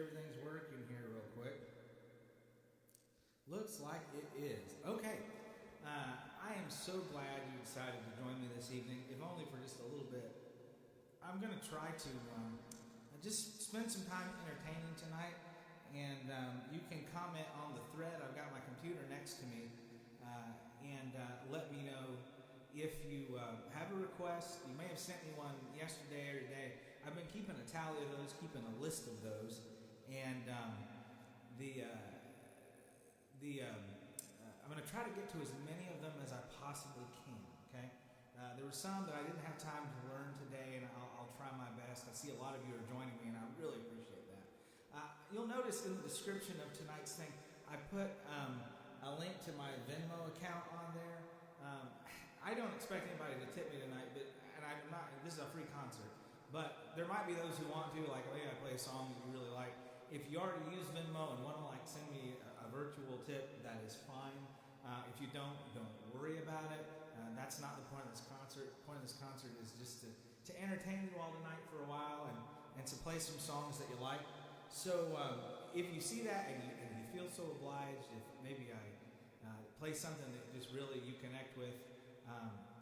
everything's working here real quick. Looks like it is. Okay. I am so glad you decided to join me this evening, if only for just a little bit. I'm going to try to just spend some time entertaining tonight, and you can comment on the thread. I've got my computer next to me, and let me know if you have a request. You may have sent me one yesterday or today. I've been keeping a tally of those, keeping a list of those, and I'm going to try to get to as many of them as I possibly can, okay? There were some that I didn't have time to learn today, and I'll try my best. I see a lot of you are joining me, and I really appreciate that. You'll notice in the description of tonight's thing, I put a link to my Venmo account on there. I don't expect anybody to tip me tonight, and I'm not. This is a free concert, but there might be those who want to, like, oh yeah, I play a song that you really like. If you already use Venmo and want to send me a virtual tip, that is fine. If you don't worry about it. That's not the point of this concert. The point of this concert is just to entertain you all tonight for a while and to play some songs that you like. So if you see that and you feel so obliged, if maybe I play something that just really you connect with,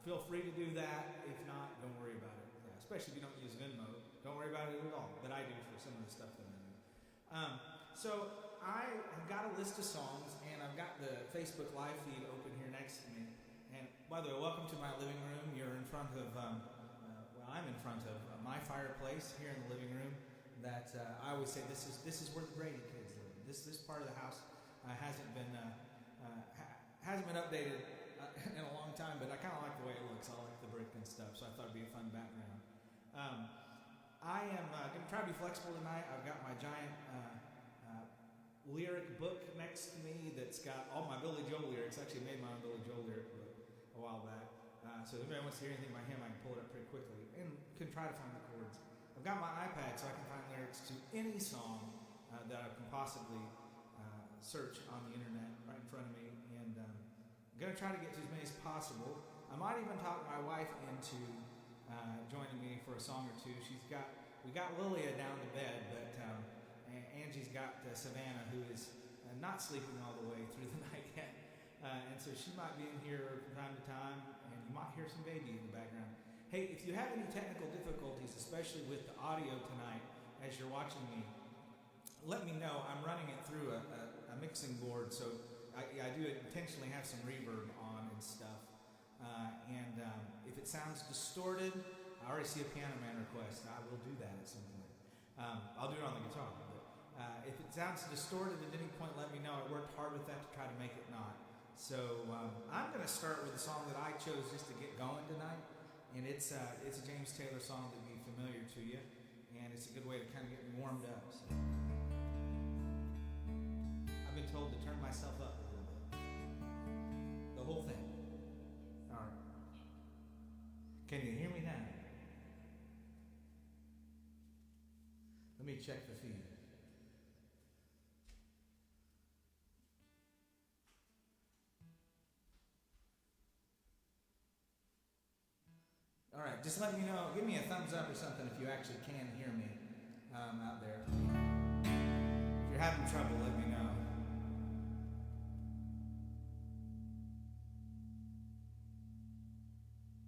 feel free to do that. If not, don't worry about it. Yeah, especially if you don't use Venmo, don't worry about it at all. But I do for some of the stuff that I do. So I have got a list of songs, and I've got the Facebook Live feed open here next to me. And by the way, welcome to my living room. You're in front of, I'm in front of my fireplace here in the living room. That I always say this is where the Brady kids live. This part of the house hasn't been updated in a long time, but I kind of like the way it looks. I like the brick and stuff, so I thought it'd be a fun background. I am going to try to be flexible tonight. I've got my giant lyric book next to me that's got all my Billy Joel lyrics. Actually made my own Billy Joel lyric book a while back. So if anybody wants to hear anything by him, I can pull it up pretty quickly and can try to find the chords. I've got my iPad so I can find lyrics to any song that I can possibly search on the internet right in front of me. And I'm going to try to get to as many as possible. I might even talk my wife into joining me for a song or two. We got Lilia down to bed, but Angie's got Savannah, who is not sleeping all the way through the night yet. And so she might be in here from time to time, and you might hear some baby in the background. Hey, if you have any technical difficulties, especially with the audio tonight as you're watching me, let me know. I'm running it through a mixing board, so I do intentionally have some reverb on and stuff. And if it sounds distorted, I already see a Piano Man request. I will do that at some point. I'll do it on the guitar. But if it sounds distorted at any point, let me know. I worked hard with that to try to make it not. So I'm going to start with a song that I chose just to get going tonight. And it's a James Taylor song that will be familiar to you. And it's a good way to kind of get me warmed up. So. I've been told to turn myself up a little bit. The whole thing. All right. Can you hear me now? Let me check the feed. All right, just let me know. Give me a thumbs up or something if you actually can hear me out there. If you're having trouble, let me know.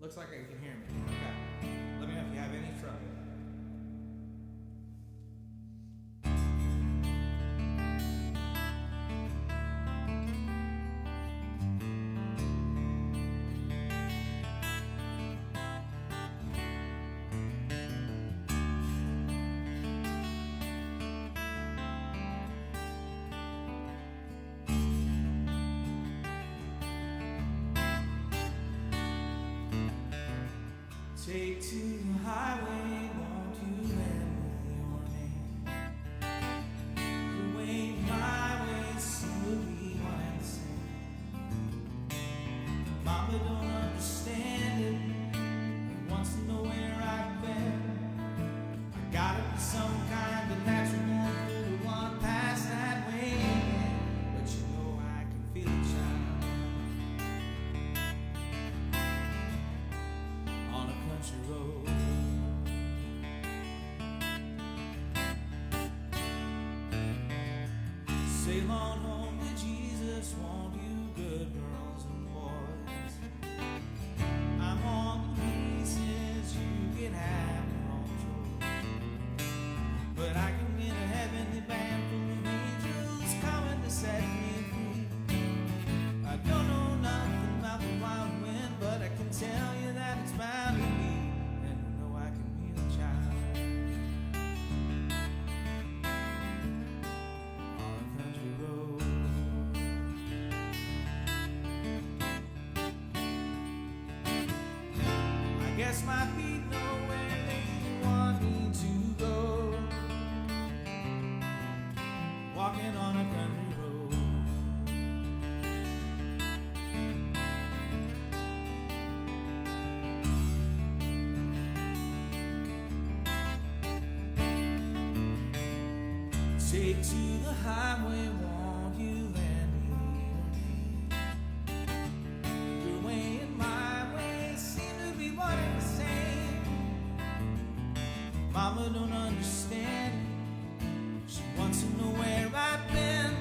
Looks like I can hear me. Okay. Let me know if you have any trouble. Take to the highway, won't you lend me your name? The way my way seem to be one and the same. Mama don't understand it, and wants to know where I've been. I gotta be some kind of natural born to want past that way. But you know I can feel it, child. On a country road. Sail on home to Jesus, won't you, good girls and boys? I'm on the pieces, you can have your own choice. But I can get a heavenly band full of angels coming to set me free. I don't know nothing about the wild wind, but I can tell you that it's bound to be. And I know I can be the child on a country road. I guess my feet know where they want me to go, walking on a country road. Take to the highway, won't you lend me a hand? Your way and my way seem to be one and the same. Mama don't understand. She wants to know where I've been.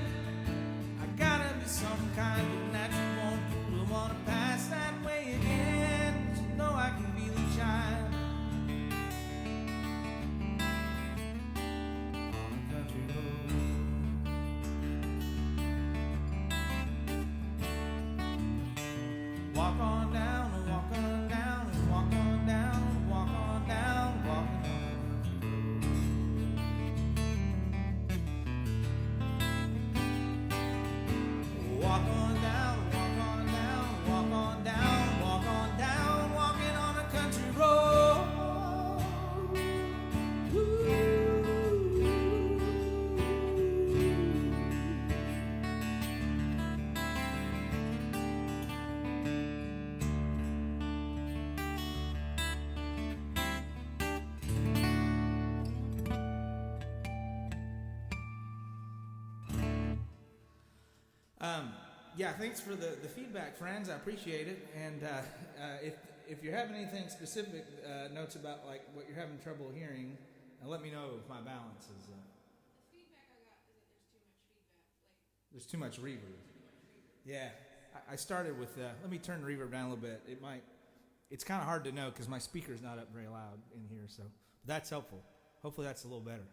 I gotta be some kind of natural born fool to wanna pass that way again. But you know I can be the child on a country road. Walk on down, walk on down, walk on down, walk on down, walking on. Walk on down, walk on down, walk on down, walk on down, walking on a country road. Yeah, thanks for the feedback, friends. I appreciate it. And if you have anything specific, notes about like what you're having trouble hearing, let me know if my balance is. The feedback I got is that there's too much reverb. Yeah, I started with. Let me turn the reverb down a little bit. It's kind of hard to know because my speaker's not up very loud in here, so that's helpful. Hopefully that's a little better.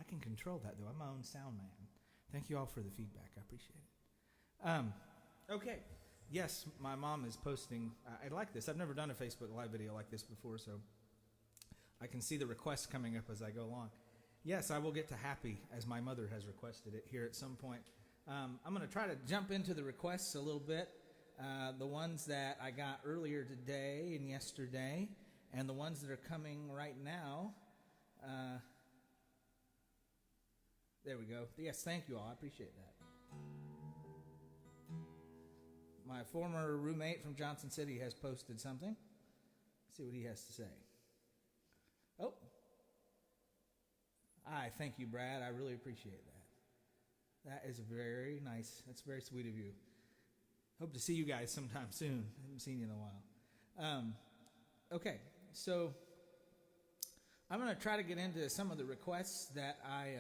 I can control that though. I'm my own sound man. Thank you all for the feedback. I appreciate it. Okay. Yes, my mom is posting. I like this. I've never done a Facebook Live video like this before, so I can see the requests coming up as I go along. Yes, I will get to Happy, as my mother has requested it here at some point. I'm going to try to jump into the requests a little bit. The ones that I got earlier today and yesterday, and the ones that are coming right now. There we go. Yes, thank you all. I appreciate that. My former roommate from Johnson City has posted something. Let's see what he has to say. Oh. Thank you, Brad. I really appreciate that. That is very nice. That's very sweet of you. Hope to see you guys sometime soon. I haven't seen you in a while. Okay, so I'm going to try to get into some of the requests that I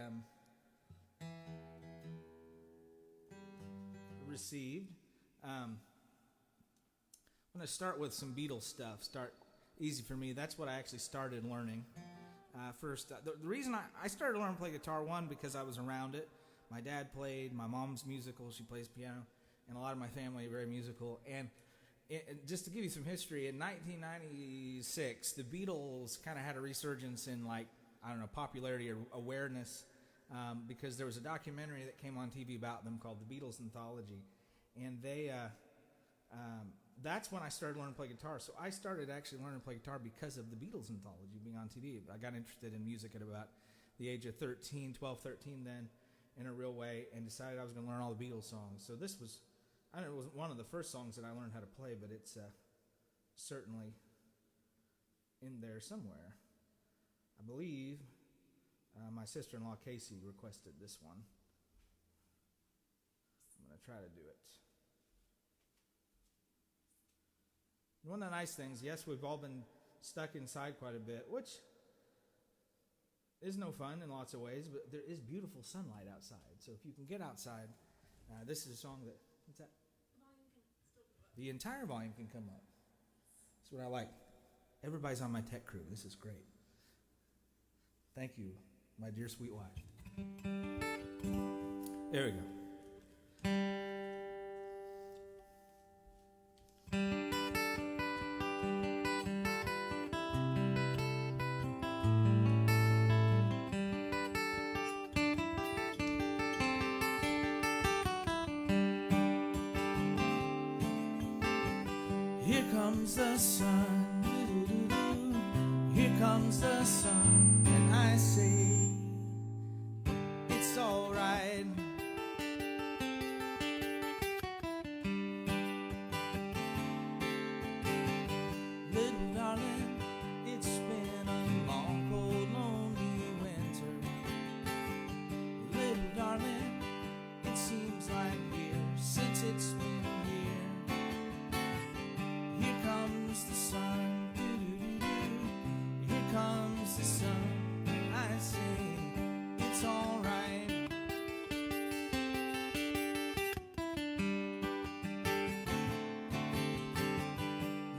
received. I'm going to start with some Beatles stuff. Start easy for me. That's what I actually started learning. First, the reason I started learning to play guitar, one, because I was around it. My dad played. My mom's musical. She plays piano. And a lot of my family are very musical. And just to give you some history, in 1996, the Beatles kind of had a resurgence in, popularity or awareness because there was a documentary that came on TV about them called The Beatles Anthology. And that's when I started learning to play guitar. So I started actually learning to play guitar because of the Beatles Anthology being on TV. I got interested in music at about the age of 13 then, in a real way, and decided I was going to learn all the Beatles songs. So this was, I don't know, it wasn't one of the first songs that I learned how to play, but it's certainly in there somewhere. I believe my sister-in-law Casey requested this one. I'm going to try to do it. One of the nice things, yes, we've all been stuck inside quite a bit, which is no fun in lots of ways, but there is beautiful sunlight outside. So if you can get outside, this is a song that, what's that? The entire volume can come up. That's what I like. Everybody's on my tech crew. This is great. Thank you, my dear sweet wife. There we go. Here comes the sun, here comes the sun, and I say it's all right. Little darling, it's been a long, cold, lonely winter. Little darling, it seems like years since it's been here. Here comes the sun, doo-doo-doo-doo. Here comes the sun, I say it's all right.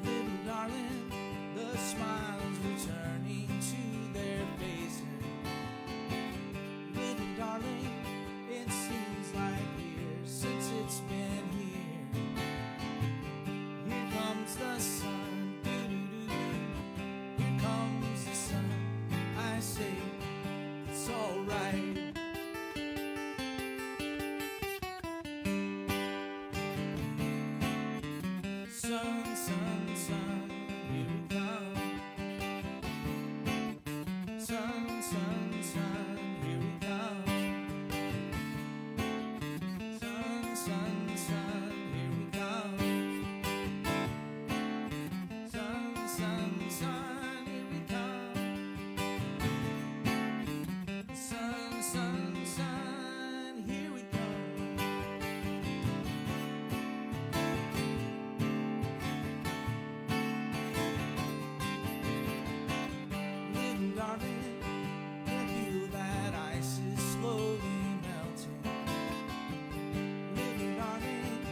Little darling, the smiles returning to their faces. Little darling, it seems like years since it's been here. Here comes the sun, doo-doo-doo-doo. Here comes the sun, I say it's all right. Sun, sun, sun, here we come. Sun, sun, sun, here we come. Sun, sun, sun, here we come. Sun, sun, sun, here we come. Sun, sun, sun, here we come. Little darling, I feel that ice is slowly melting. Little darling,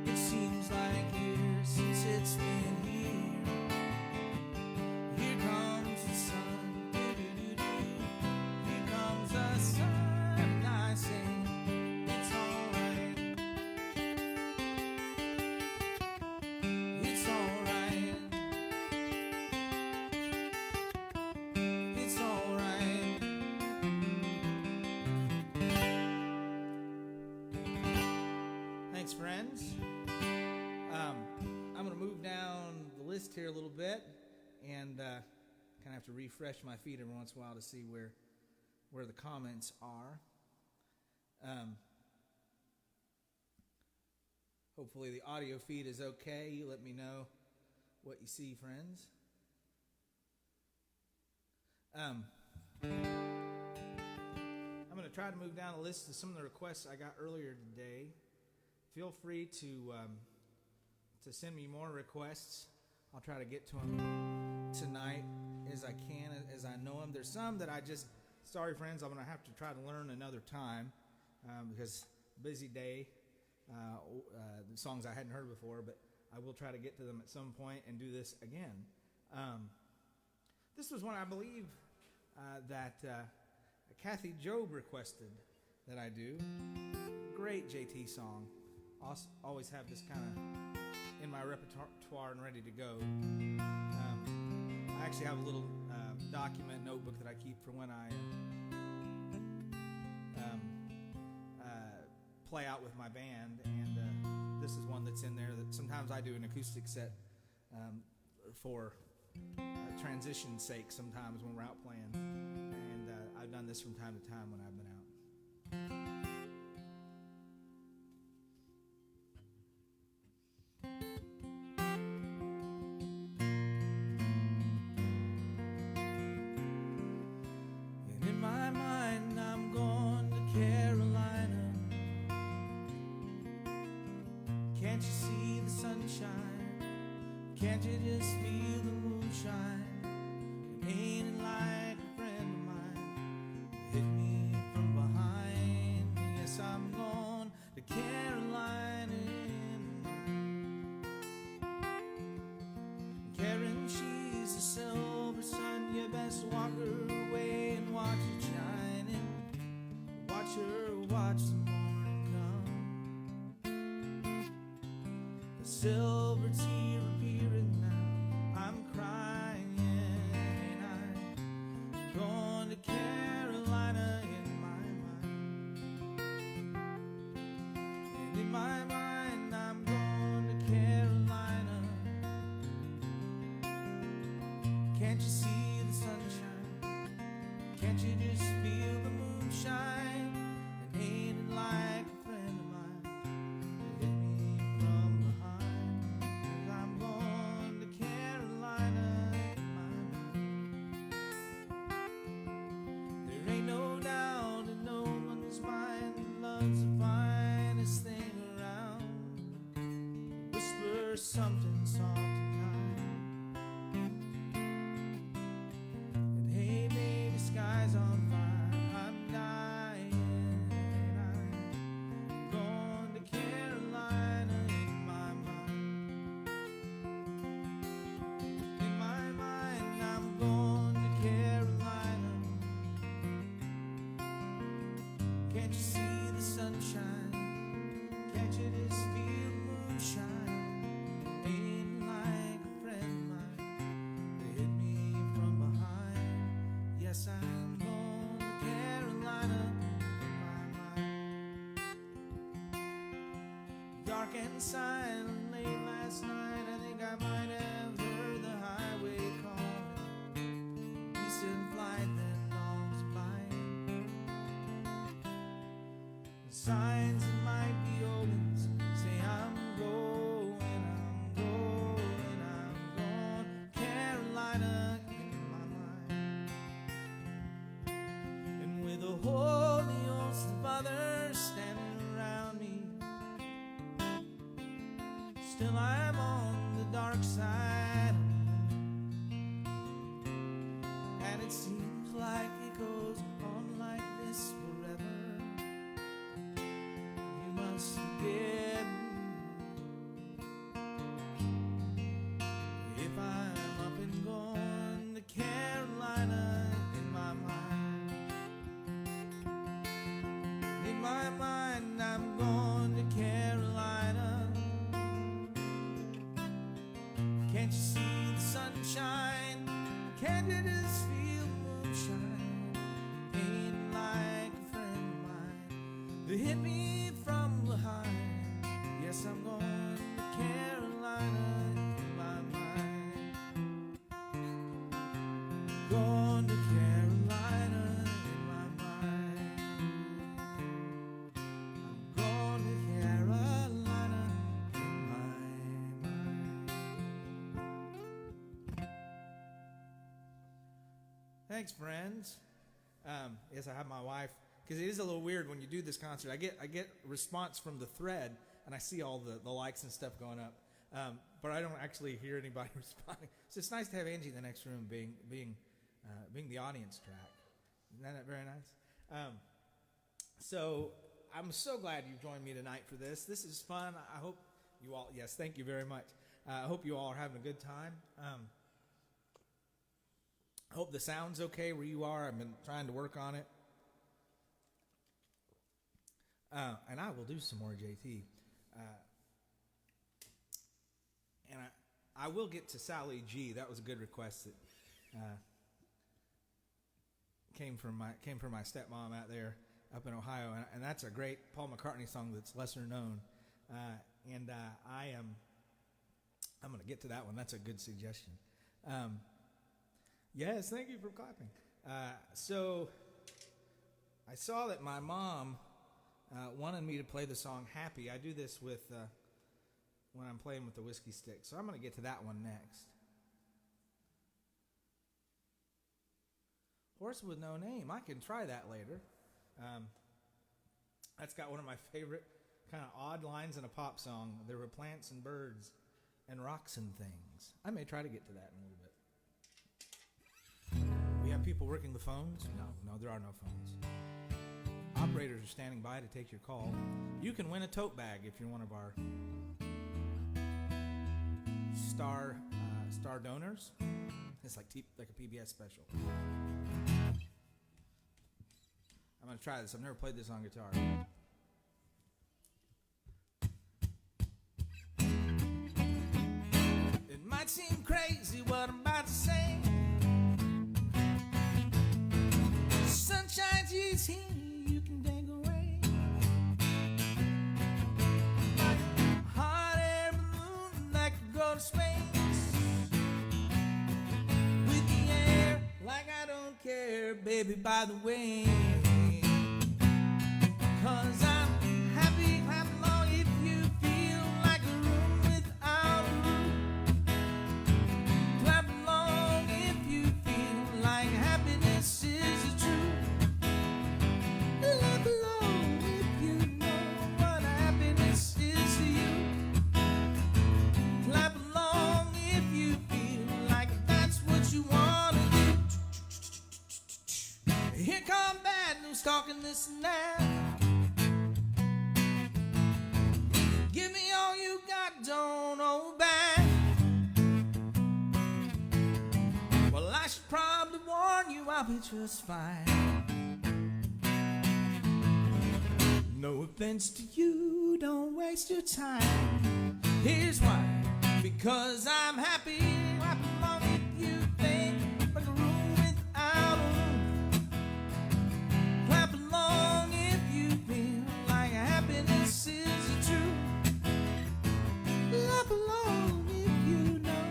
it seems like years since it's been here. Here comes the sun, doo-doo-doo-doo. Here comes the sun, and I say it's all right. It's all right. It's all right. Thanks, friends. I'm going to move down the list here a little bit and kind of have to refresh my feed every once in a while to see where the comments are. Hopefully the audio feed is okay. You let me know what you see, friends. I'm going to try to move down the list of some of the requests I got earlier today. Feel free to send me more requests. I'll try to get to them tonight as I can, as I know them. There's some that I just, sorry friends, I'm going to have to try to learn another time because busy day, the songs I hadn't heard before, but I will try to get to them at some point and do this again. This was one I believe that Kathy Job requested that I do. Great JT song. Always have this kind of in my repertoire and ready to go. I actually have a little document notebook that I keep for when I play out with my band, and this is one that's in there that sometimes I do an acoustic set for transition's sake sometimes when we're out playing, and I've done this from time to time when I've been out. And in my mind I'm going to Carolina. Can't you see the sunshine? Can't you just feel the moonshine? Ain't it like a friend of mine just walk her way and watch it shining. Watch her watch the morning come. The silver tear appearing now. I'm crying and I'm going to Carolina in my mind. And in my mind I'm going to Carolina. Can't you see the sunshine? Can't you just feel the moonshine? And ain't it like a friend of mine that hit me from behind? 'Cause I'm going to Carolina in my mind. There ain't no doubt in no one's mind that love's the finest thing around. Whisper something soft and kind. And hey, baby, sky's on fire. I'm dying. I'm going to Carolina in my mind. In my mind, I'm going to Carolina. Can't you see the sunshine? Can't you just feel the moonshine? Ain't like a friend of mine that hit me from behind. Yes, I'm going to Carolina in my mind. Dark and silent late last night, I think I might have heard the highway calling. Eastern flight that longs by. The signs that might be omens say I'm going Carolina in my mind. And with a holy host of others standing around me, still I'm on the dark side. And it seems like it goes on like this forever. You must forgive me if I'm up and gone to Carolina in my mind. In my mind, I'm going to Carolina. Can't you see the sunshine? Can't you just feel the moonshine? Ain't like a friend of mine that hit me from behind. Yes, I'm going to Carolina in my mind. Going to Carolina in my mind. I'm going to Carolina in my mind. Thanks, friends. Yes, I have my wife, because it is a little weird when you do this concert. I get response from the thread, and I see all the likes and stuff going up, but I don't actually hear anybody responding. So it's nice to have Angie in the next room being the audience track. Isn't that very nice? So I'm so glad you joined me tonight for this. This is fun. I hope you all, yes, thank you very much. I hope you all are having a good time. I hope the sound's okay where you are. I've been trying to work on it. And I will do some more JT. And I will get to Sally G. That was a good request that came from my stepmom out there up in Ohio, and that's a great Paul McCartney song that's lesser known. I'm going to get to that one. That's a good suggestion. Yes, thank you for clapping. So I saw that my mom wanted me to play the song Happy. I do this with when I'm playing with the whiskey stick. So I'm going to get to that one next. Horse with No Name. I can try that later. That's got one of my favorite kind of odd lines in a pop song. There were plants and birds and rocks and things. I may try to get to that in a little bit. We have people working the phones? No, there are no phones. Operators are standing by to take your call. You can win a tote bag if you're one of our star star donors. It's like a PBS special. I'm going to try this. I've never played this on guitar. It might seem crazy what I'm about to say. Sunshine, she's here, you can take away. Hot air balloon that could go to space. With the air, like I don't care, baby, by the way. 'Cause I'm happy, clap along if you feel like a room without a roof. Clap along if you feel like happiness is the truth. Clap along if you know what happiness is to you. Clap along if you feel like that's what you want to do. Here come bad news talking this and that. Give me all you got, don't hold back. Well, I should probably warn you, I'll be just fine. No offense to you, don't waste your time. Here's why. Because I'm happy. Clap along if you think like a room without a roof. Clap along if you feel like happiness is the truth. Clap along if you know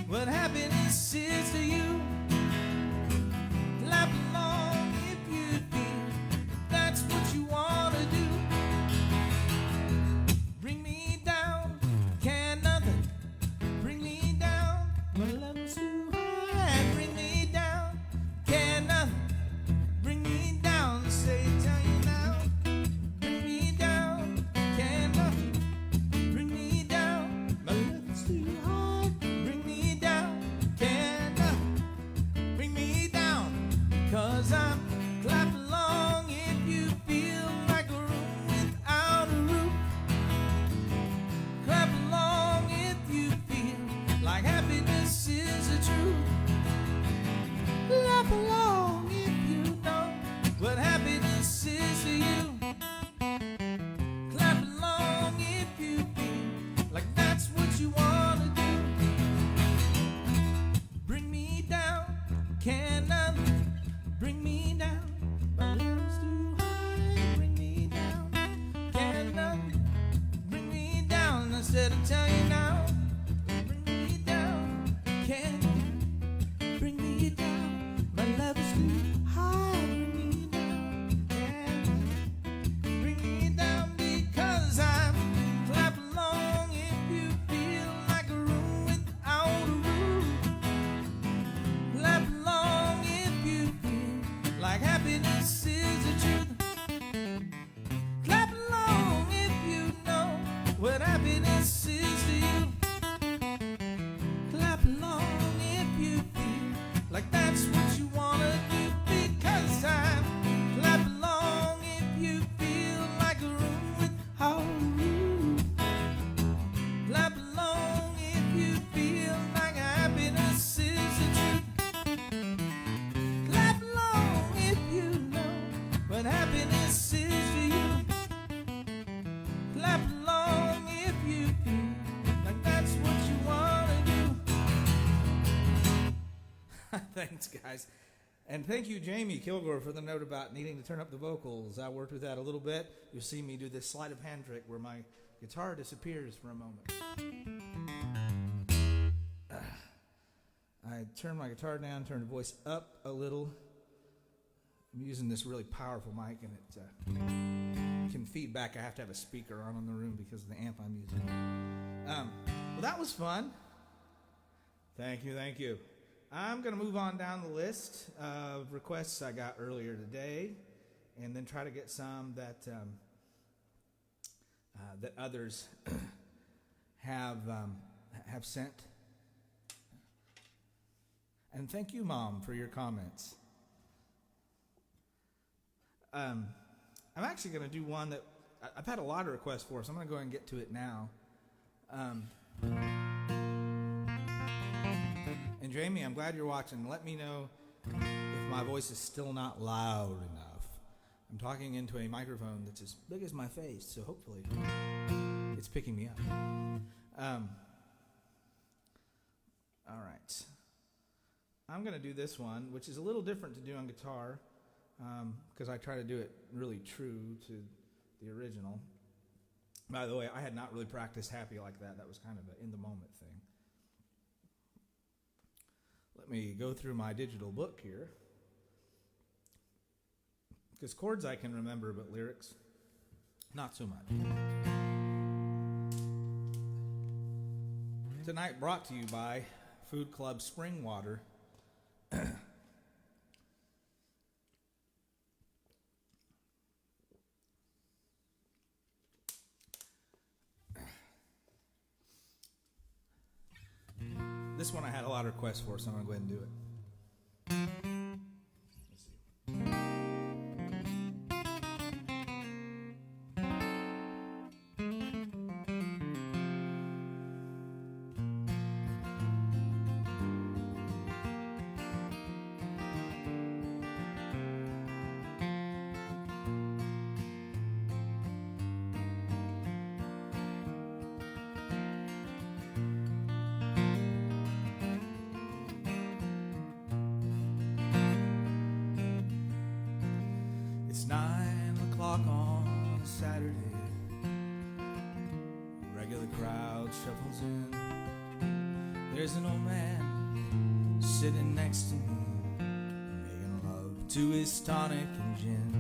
what happiness is to you. Clap along if you feel that's what you want to do. Bring me down, can nothing bring me down. My level's too high. Bring me down, can nothing bring me down. Say, tell you now. Bring me down, can nothing bring me down. My level's too high. Bring me down, can nothing bring me down. 'Cause I'm clap along if you feel like a room without a roof. Clap along if you feel like happiness is the truth. Clap along if you know what happiness is to you. Clap along if you feel like that's what you want to do. Bring me down, can nothing bring me down. My level's too high. Bring me down, can nothing bring me down. Instead of tell you now, bring me down, can nothing bring me down. My level's too high. Bring me down, can nothing bring me down. Because I'm clap along if you feel like a room without a roof. Clap along if you feel like happiness is the truth. Clap along if you know what happiness is to you. Clap along if you feel like that's what you want to do. Because I'm clap along if you feel like a room without a roof. Clap along if you feel like happiness is the truth. Clap along if you know what happiness is to you. Clap along if you feel like that's what you want to do. Thanks, guys. And thank you, Jamie Kilgore, for the note about needing to turn up the vocals. I worked with that a little bit. You'll see me do this sleight of hand trick where my guitar disappears for a moment. I turn my guitar down, turn the voice up a little. I'm using this really powerful mic, and it can feed back. I have to have a speaker on in the room because of the amp I'm using. Well, that was fun. Thank you, thank you. I'm going to move on down the list of requests I got earlier today, and then try to get some that that others have sent. And thank you, Mom, for your comments. I'm actually going to do one that I've had a lot of requests for, so I'm going to go ahead and get to it now. Jamie, I'm glad you're watching. Let me know if my voice is still not loud enough. I'm talking into a microphone that's as big as my face, so hopefully it's picking me up. All right. I'm going to do this one, which is a little different to do on guitar, because I try to do it really true to the original. By the way, I had not really practiced Happy like that. That was kind of an in-the-moment thing. Let me go through my digital book here. Because chords I can remember, but lyrics, not so much. Tonight brought to you by Food Club Spring Water. This one I had a lot of requests for, so I'm going to go ahead and do it. Let's see. It's 9 o'clock on Saturday. The regular crowd shuffles in. There's an old man sitting next to me, making love to his tonic and gin.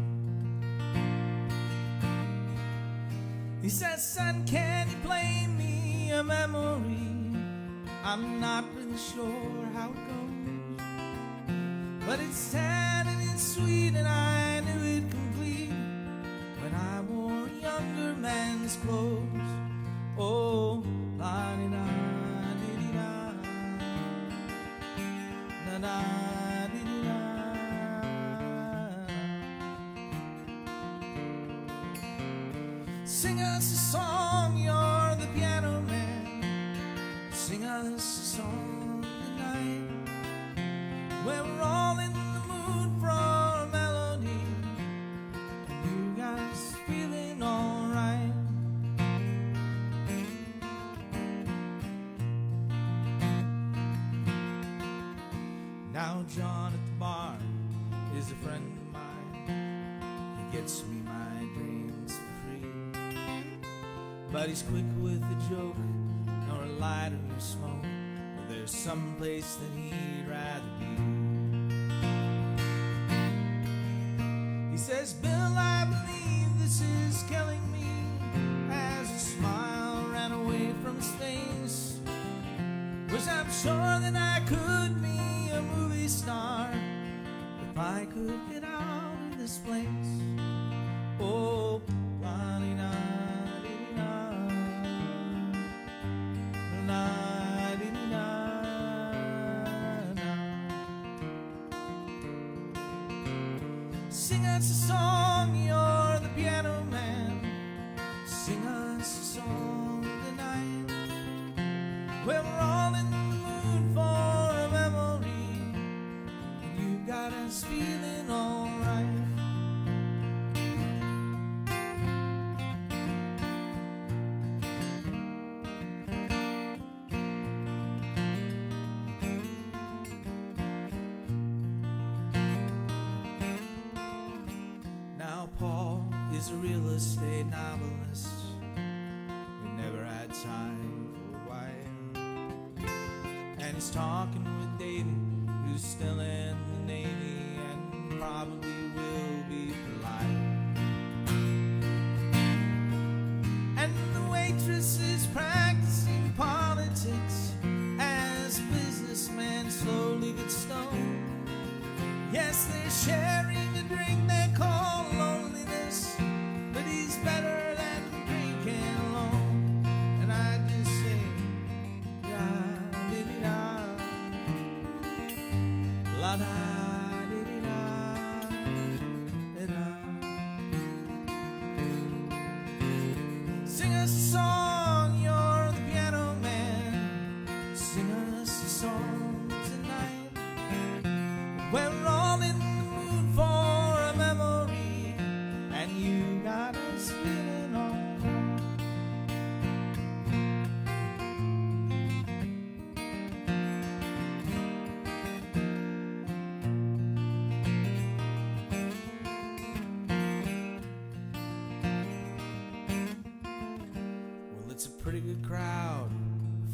He says, son, can you play me a memory? I'm not really sure how it goes, but it's sad and it's sweet, and I knew it complete when I wore a younger man's clothes. Oh, la-di-da-di-di-da, da-da-di-di-da. Sing us a song, you're the piano man. Sing us a song tonight, where we're all in the mood for a melody, and you got us feeling alright. Now John at the bar is a friend of mine. He gets me my dreams for free, but he's quick with a joke, nor a lighter or smoke. There's some place that he'd rather be. He says, Bill, I believe this is killing me, as a smile ran away from his face. Wish I'm sure that I could be a movie star if I could get out of this place. Oh, la-di-da-di-da, la-di-da. Sing us a song, you're the piano man. Sing us a song tonight, where we're all in the mood for a memory, and you got us feeling alright. Now Paul is a real estate novelist. We never had time for a while, and he's talking with David, who's still in the Navy and probably will be for life. And the waitress is practicing politics as businessmen slowly get stoned. Yes, they're sharing a drink they call loneliness, but he's better than drinking alone. And I just say, da-di-di-da, la-da-di-di-da, da-da. Sing us a song, you're the piano man. Sing us a song tonight,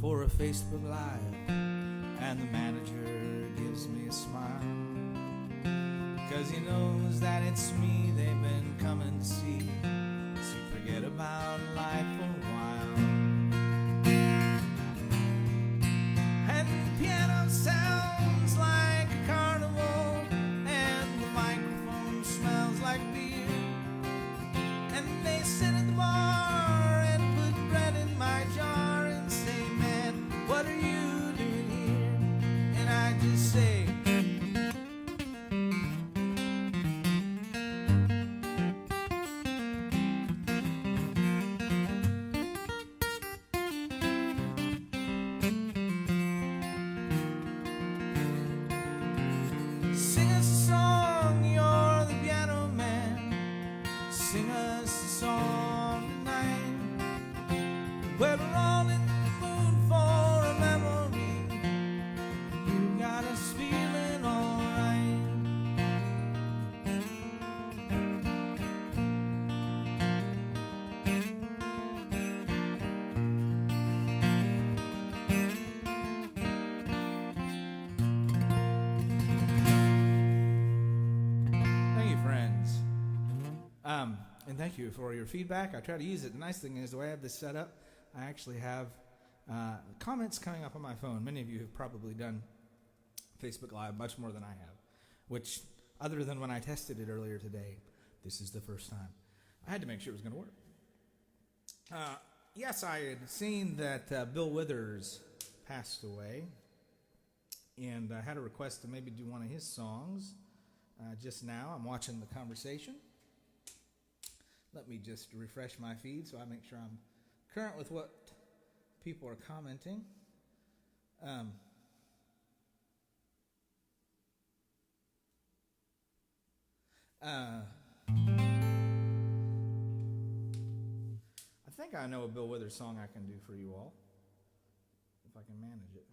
for a Facebook Live, and the manager gives me a smile, 'cause he knows that it's me they've been coming to see, so forget about life for a while. And the piano sounds like a carnival, and the microphone smells like beer, and they sit at the bar and put bread in my jar and say, man, what are you doing here? And I just say, sing us a song, you're the piano man. Sing us a song tonight, where we're all in the mood for a memory. You got us feeling alright. Thank you, friends. And thank you for your feedback. I try to use it. The nice thing is, the way I have this set up, I actually have comments coming up on my phone. Many of you have probably done Facebook Live much more than I have, which, other than when I tested it earlier today, this is the first time. I had to make sure it was going to work. Yes, I had seen that Bill Withers passed away, and I had a request to maybe do one of his songs. Just now, I'm watching the conversation. Let me just refresh my feed so I make sure I'm current with what people are commenting. I think I know a Bill Withers song I can do for you all, if I can manage it.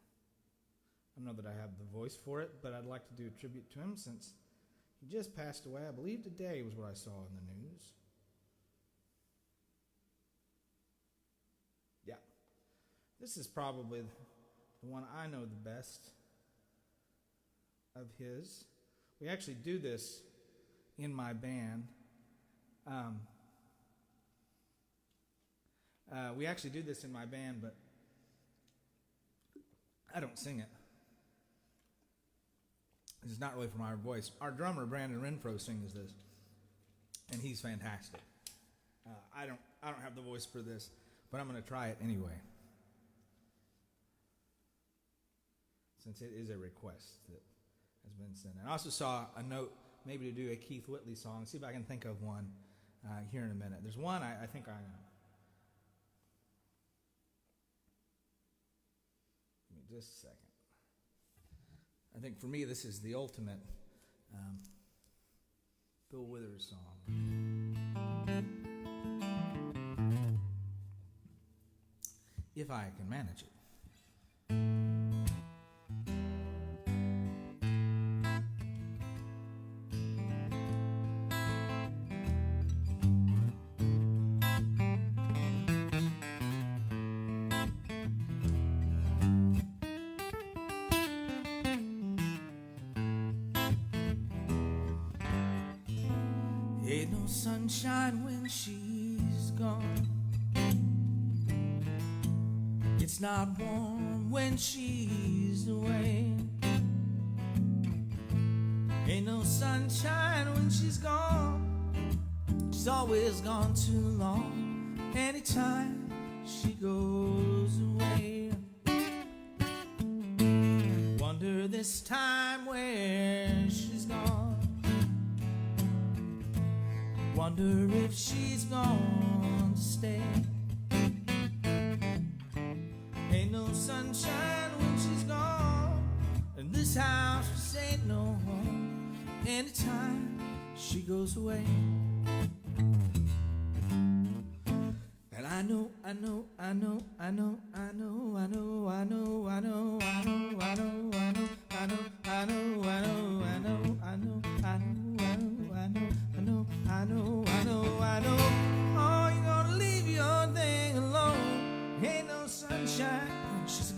I know that I have the voice for it, but I'd like to do a tribute to him since he just passed away. I believe today was what I saw in the news. Yeah. This is probably the one I know the best of his. We actually do this in my band. But I don't sing it. This is not really from our voice. Our drummer, Brandon Renfro, sings this, and he's fantastic. I don't have the voice for this, but I'm going to try it anyway, since it is a request that has been sent. And I also saw a note maybe to do a Keith Whitley song. See if I can think of one here in a minute. There's one I think I know. Give me just a second. I think for me this is the ultimate Bill Withers song. If I can manage it. Ain't no sunshine when she's gone. It's not warm when she's away. Ain't no sunshine when she's gone. She's always gone too long. Anytime she goes away, wonder this time where she's gone. Wonder if she's gone to stay. Ain't no sunshine when she's gone, and this house just ain't no home. Anytime she goes away. And I know, I know, I know, I know, I know, I know, I know, I know, I know, I know, I know, I know, I know, I know, I know, I know, I know, I know. Oh, you're gonna leave your thing alone. Ain't no sunshine when she's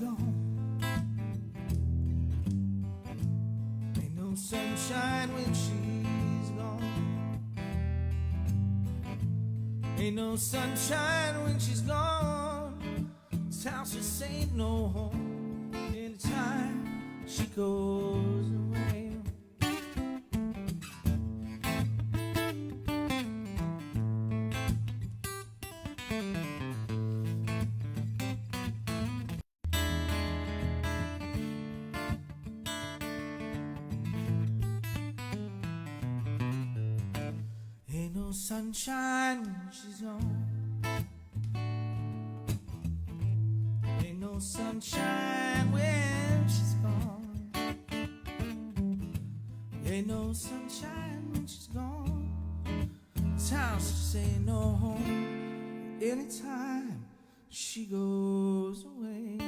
Ain't no sunshine when she's gone. This house just ain't no home. Anytime she goes away. Ain't no sunshine when she's gone. Ain't no sunshine when she's gone. Ain't no sunshine when she's gone. This house just ain't no home. Anytime she goes away.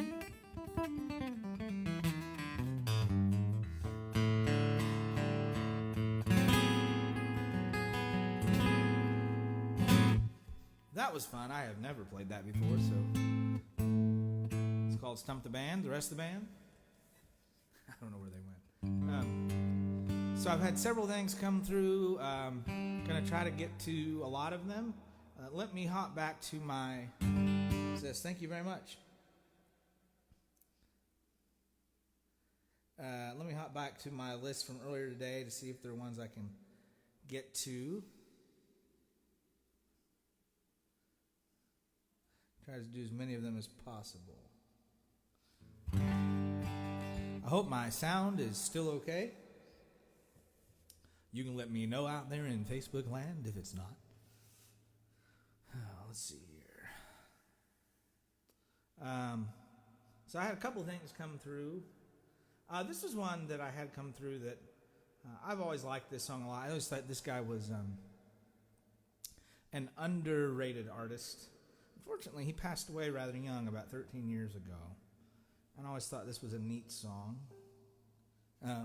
That was fun. I have never played that before, so it's called Stump the Band. The rest of the band, I don't know where they went. So I've had several things come through. Gonna try to get to a lot of them. Let me hop back to my. Says thank you very much. Let me hop back to my list from earlier today to see if there are ones I can get to. Try to do as many of them as possible. I hope my sound is still okay. You can let me know out there in Facebook land if it's not. Let's see here. So I had a couple things come through. This is one that I had come through that I've always liked this song a lot. I always thought this guy was an underrated artist. Unfortunately, he passed away rather young, about 13 years ago. And I always thought this was a neat song. A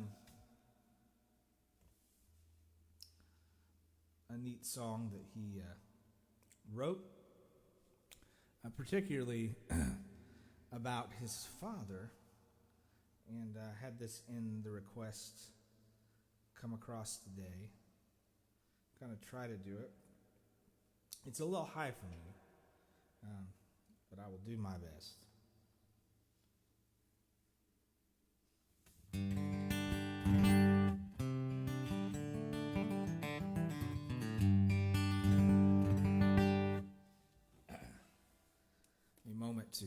neat song that he wrote, particularly about his father. And had this in the request come across today. Kind of try to do it. It's a little high for me. But I will do my best. A moment to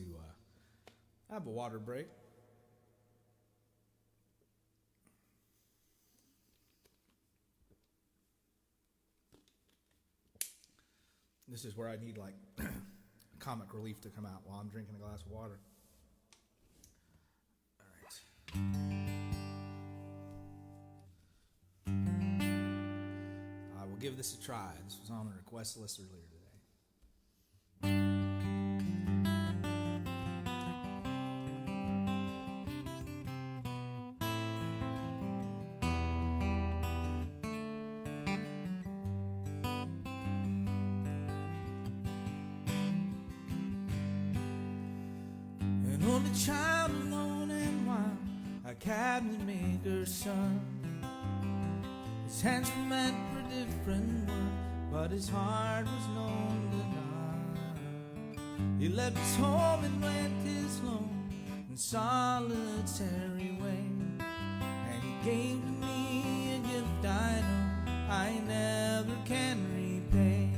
have a water break. This is where I need like comic relief to come out while I'm drinking a glass of water. All right. I will give this a try. This was on the request list earlier today. Only child alone and wild, a cabinet maker's son. His hands were meant for different work, but his heart was known to none. He left his home and went his lone and solitary way, and he gave to me a gift I know I never can repay.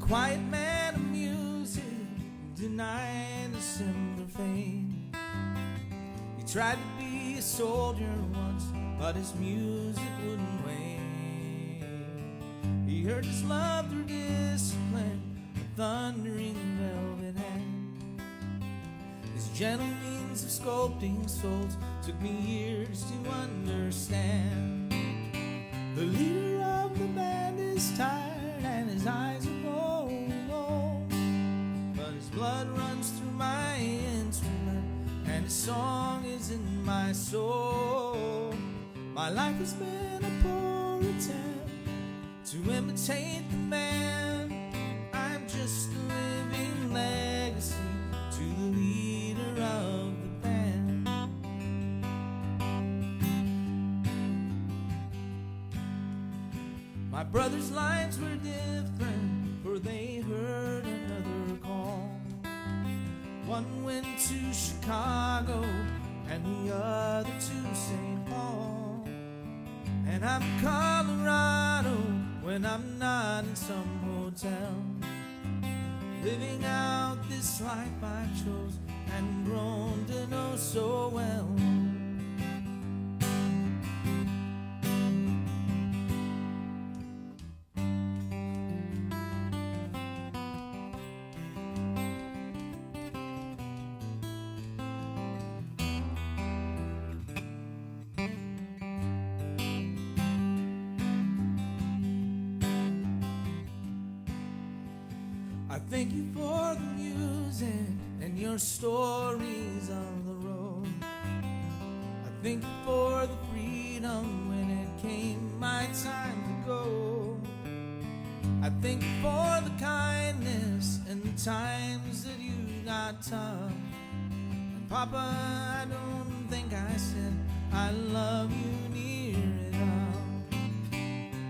Quiet man of music, denied a similar fate. He tried to be a soldier once, but his music wouldn't wait. He heard his love through discipline, a thundering velvet hand. His gentle means of sculpting souls took me years to understand. The leader of the band is tired and his eyes are blood runs through my instrument, and his song is in my soul. My life has been a poor attempt to imitate the man. I'm just a living legacy to the leader of the band. My brother's lives were different, for they heard another call. One went to Chicago and the other to St. Paul. And I'm in Colorado when I'm not in some hotel, living out this life I chose and grown to know so well. I thank you for the music and your stories on the road. I thank you for the freedom when it came my time to go. I thank you for the kindness and the times that you got tough. And Papa, I don't think I said I love you near enough.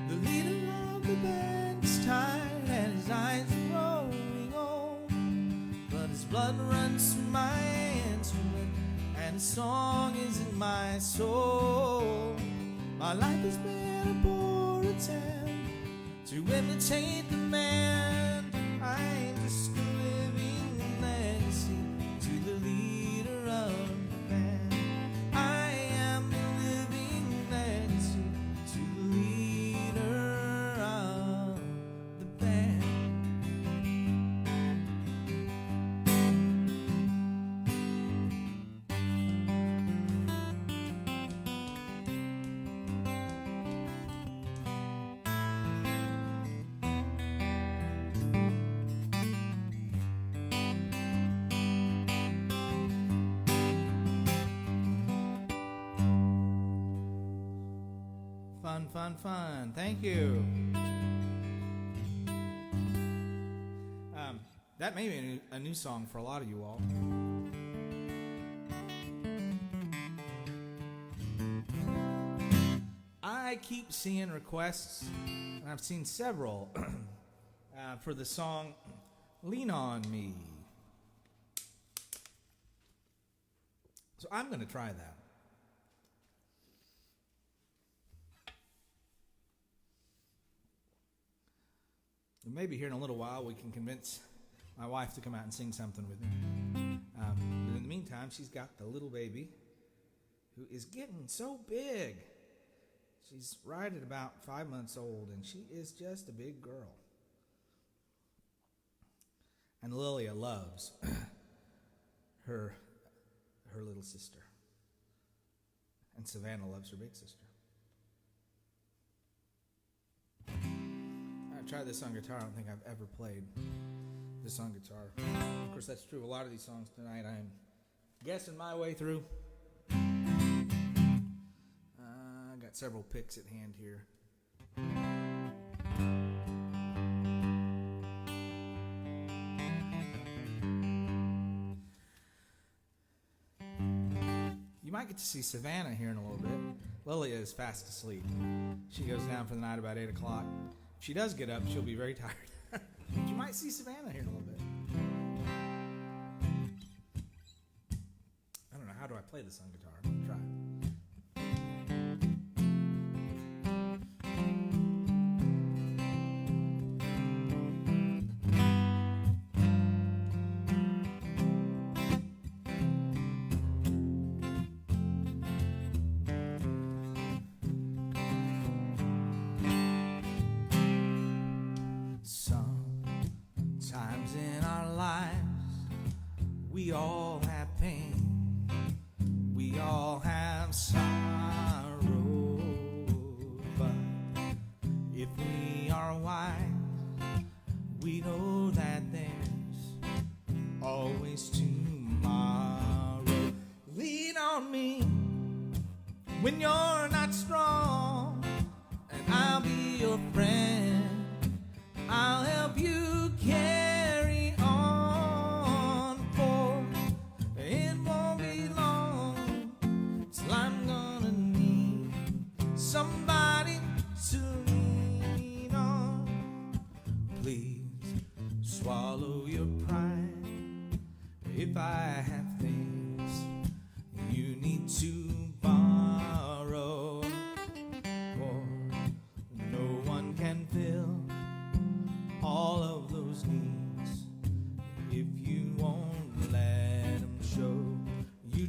The leader of the band is tired and his eyes are growing old, but his blood runs through my instrument and his song is in my soul. My life has been a poor attempt to imitate the man. I'm just a living legacy to the leader of the band. I am a living legacy to the leader of the band. Fun, fun, fun. Thank you. That may be a new song for a lot of you all. I keep seeing requests, and I've seen several, for the song Lean On Me. So I'm going to try that. And maybe here in a little while we can convince my wife to come out and sing something with me. But in the meantime, she's got the little baby who is getting so big. She's right at about 5 months old, and she is just a big girl. And Lilia loves her little sister. And Savannah loves her big sister. I tried this on guitar. I don't think I've ever played this on guitar. Of course, that's true of a lot of these songs tonight. I'm guessing my way through. I got several picks at hand here. You might get to see Savannah here in a little bit. Lilia is fast asleep. She goes down for the night about 8 o'clock. If she does get up, she'll be very tired. You might see Savannah here in a little bit. I don't know. How do I play this on guitar? I'm going to try. Sometimes in our lives, we all have pain, we all have sorrow, but if we are wise, we know that there's always tomorrow. Lean on me when you're not strong, and I'll be your friend. I'll help you carry on, for it won't be long till I'm gonna need somebody to lean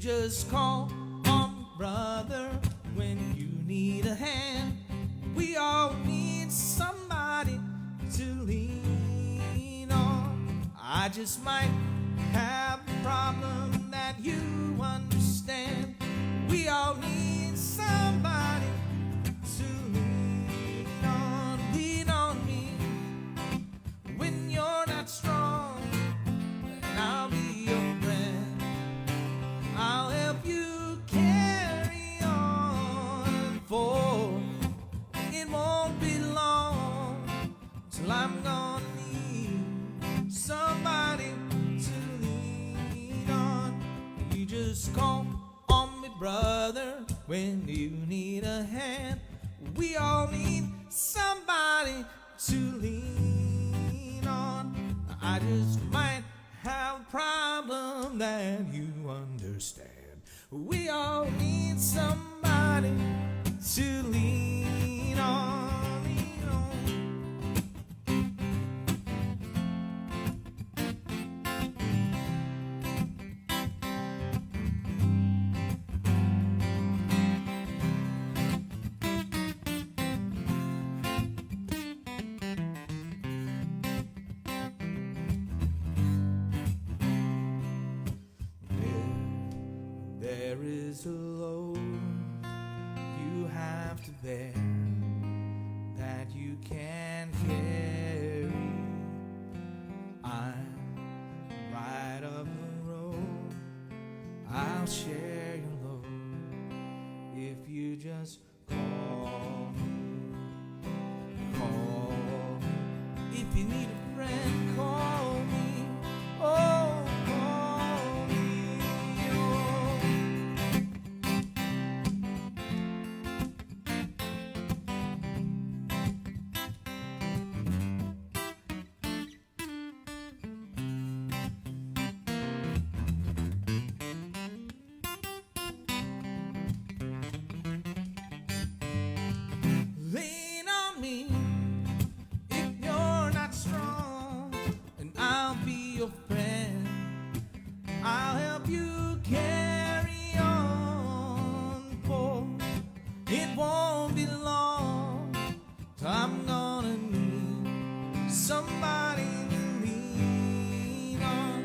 just call on me, brother, when you need a hand. We all need somebody to lean on. I just might have a problem that you understand. We all need somebody to lean on. Lean on me when you're not strong, and I'll be your friend. I'll help you carry on, for it won't be long till I'm gonna need somebody to lean on. You just call on me, brother, when you need a hand. We all need somebody to lean on. I just might have a problem that you understand. We all need somebody to lean on. Lean on. There is a load you have to bear that you can't carry. I'm right up the road. I'll share your load if you just call me. Call. If you need a friend, call me. Oh, call me. Oh. Lean on me if you're not strong, and I'll be your friend. I'll help you carry on, for it won't be long till I'm gonna need somebody to lean on.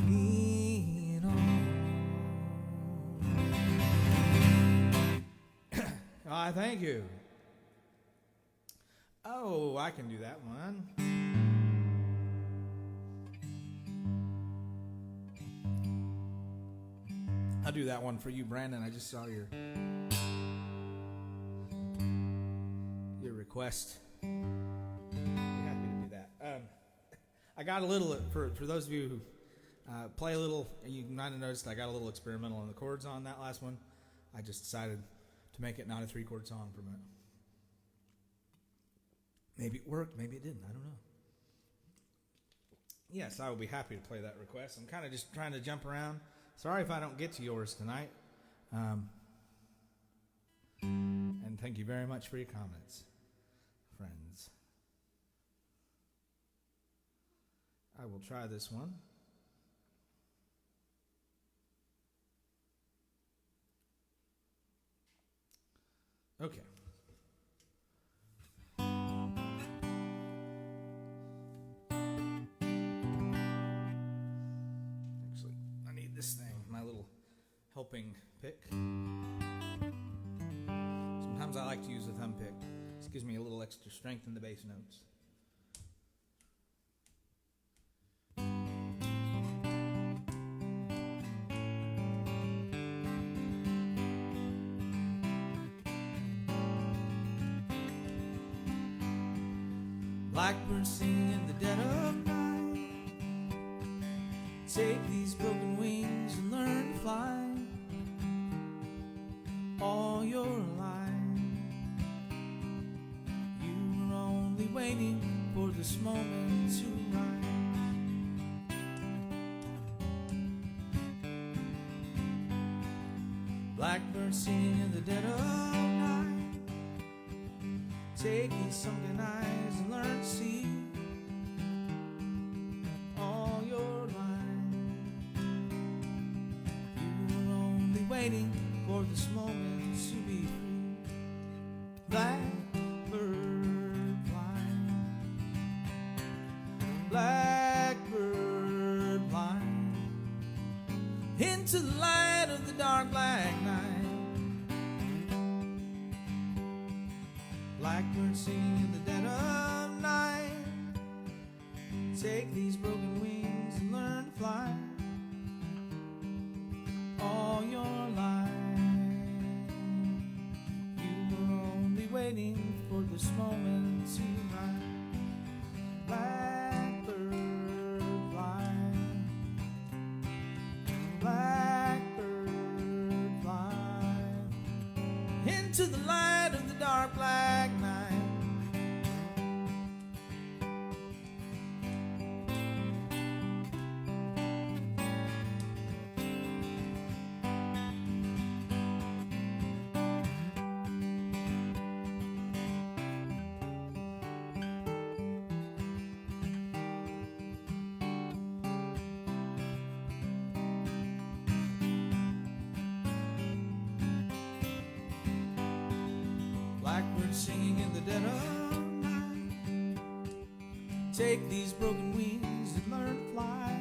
Lean on. Ah, thank you. Oh, I can do that one. I'll do that one for you, Brandon. I just saw your request. I'm happy to do that. I got a little, for those of you who play a little, you might have noticed I got a little experimental on the chords on that last one. I just decided to make it not a 3-chord song for a minute. Maybe it worked, maybe it didn't, I don't know. Yes, I will be happy to play that request. I'm kind of just trying to jump around. Sorry if I don't get to yours tonight. And thank you very much for your comments, friends. I will try this one. Okay. Actually, I need this thing, my little helping pick. Sometimes I like to use a thumb pick. This gives me a little extra strength in the bass notes. Blackbird singing in the dead of night. Take these broken wings and learn to fly. All your life you were only waiting for this moment to rise. Blackbird singing in the dead of night. Take these sunken eyes and learn to see all your life. waiting for this moment to be free. Blackbird flying, blackbird flying into the light of the dark black night. Blackbird singing in the dead of night. Take these broken wings and learn to fly all your life. You were only waiting for this moment to rise. Blackbird fly, blackbird fly into the light of the dark black night. Blackbird singing in the dead of night. Take these broken wings and learn to fly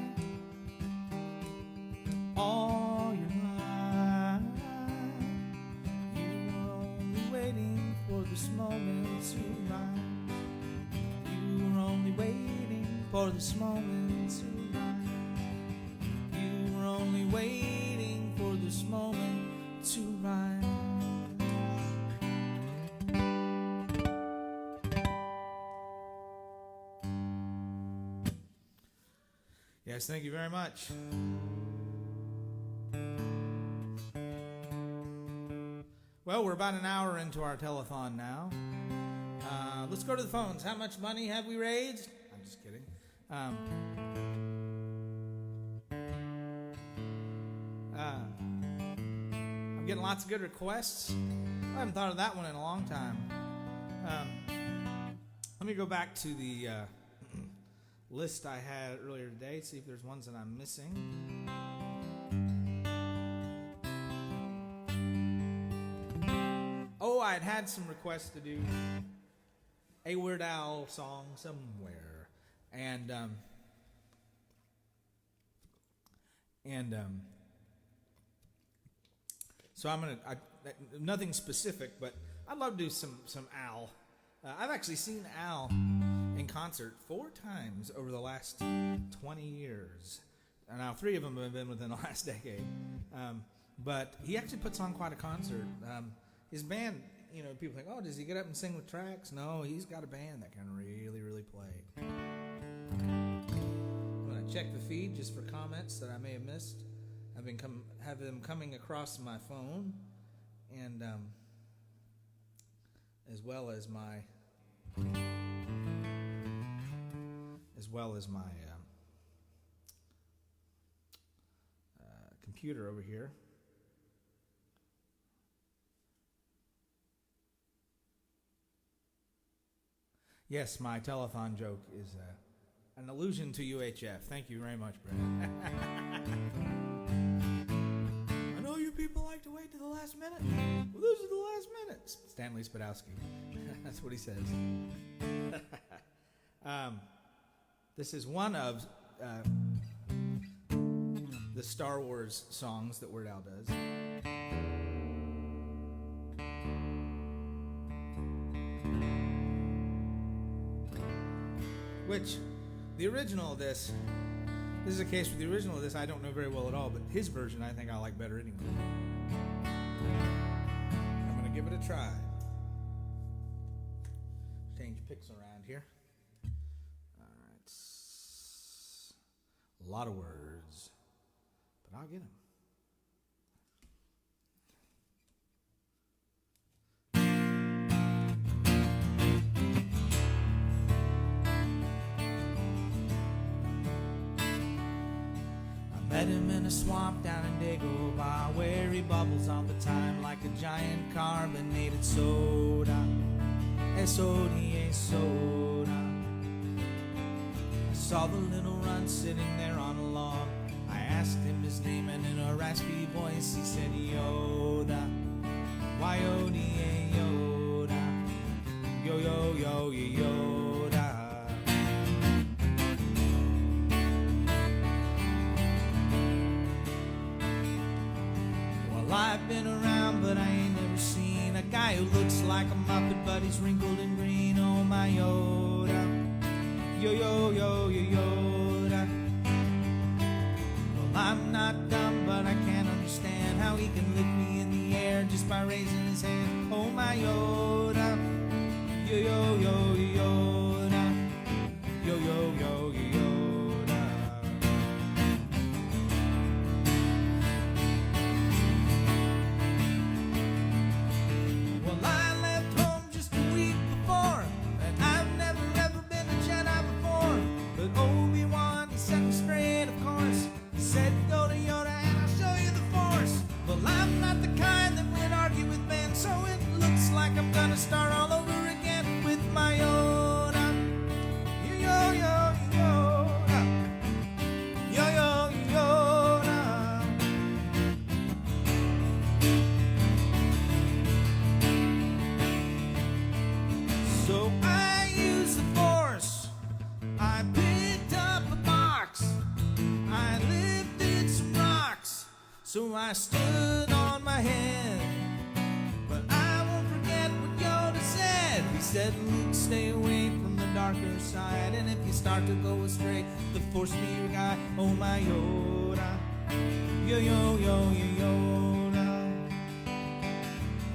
all your life. You were only waiting for this moment to rise. You were only waiting for this moment to rise. You were only waiting for this moment to rise. Yes, thank you very much. Well, we're about an hour into our telethon now. Let's go to the phones. How much money have we raised? I'm just kidding. I'm getting lots of good requests. I haven't thought of that one in a long time. Let me go back to the list I had earlier today, see if there's ones that I'm missing. Oh, I'd had some requests to do a Weird Al song somewhere, and so I'm gonna nothing specific, but I'd love to do some Al. I've actually seen Al in concert 4 times over the last 20 years. And now 3 of them have been within the last decade. But he actually puts on quite a concert. His band, people think, oh, does he get up and sing with tracks? No, he's got a band that can really, really play. I'm going to check the feed just for comments that I may have missed. Have them coming across my phone, and as well as my computer over here. Yes, my telethon joke is an allusion to UHF. Thank you very much, Brett. I know you people like to wait to the last minute. Well, this is the last minute. Stanley Spadowski. That's what he says. This is one of the Star Wars songs that Weird Al does. Which, the original of this is a case with the original of this I don't know very well at all, but his version I think I like better anyway. I'm going to give it a try. Change picks around here. All right. A lot of words, but I'll get them. Met him in a swamp down in Dagobah, where he bubbles all the time like a giant carbonated soda. S-O-D-A soda. I saw the little runt sitting there on a log. I asked him, is his name, and in a raspy voice he said, Yoda, Y-O-D-A, Yoda, Yoda. Well, I've been around, but I ain't never seen a guy who looks like a Muppet, but he's wrinkled and green. Oh, my Yoda, Yoda. Well, I'm not dumb, but I can't understand how he can lift me in the air just by raising his hand. Oh, my Yoda, Yoda, Yoda. Well, I left home just a week before, and I've never ever been a Jedi before. But Obi-Wan, he set me straight, of course. He said, go to Yoda and I'll show you the Force. Well, I'm not the kind that would argue with Ben, so it looks like I'm gonna start all over again with my Yoda. Yoda. So I used the Force. I picked up a box. I lifted some rocks. So I stood on my head. But I won't forget what Yoda said. He said, Luke, stay away from the darker side. And if you start to go astray, the Force be your guide. Oh, my Yoda. Yoda.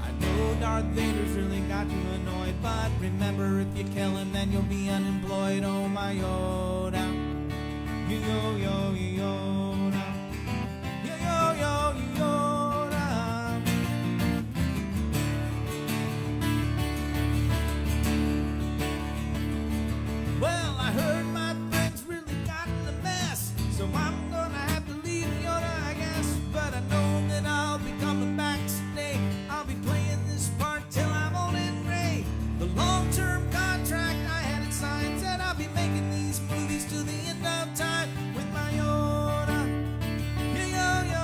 I know Darth Vader's really got you annoyed, but remember, if you kill him, then you'll be unemployed. Oh, my Yoda. Yoda. Yoda. Well, I heard my friends really got in a mess, so I'm gonna have to leave Yoda, I guess. But I know that I'll be coming back someday. I'll be playing this part till I'm old and gray. The long-term contract I had it signed said I'll be making these movies to the end of time with my Yoda. Yoda.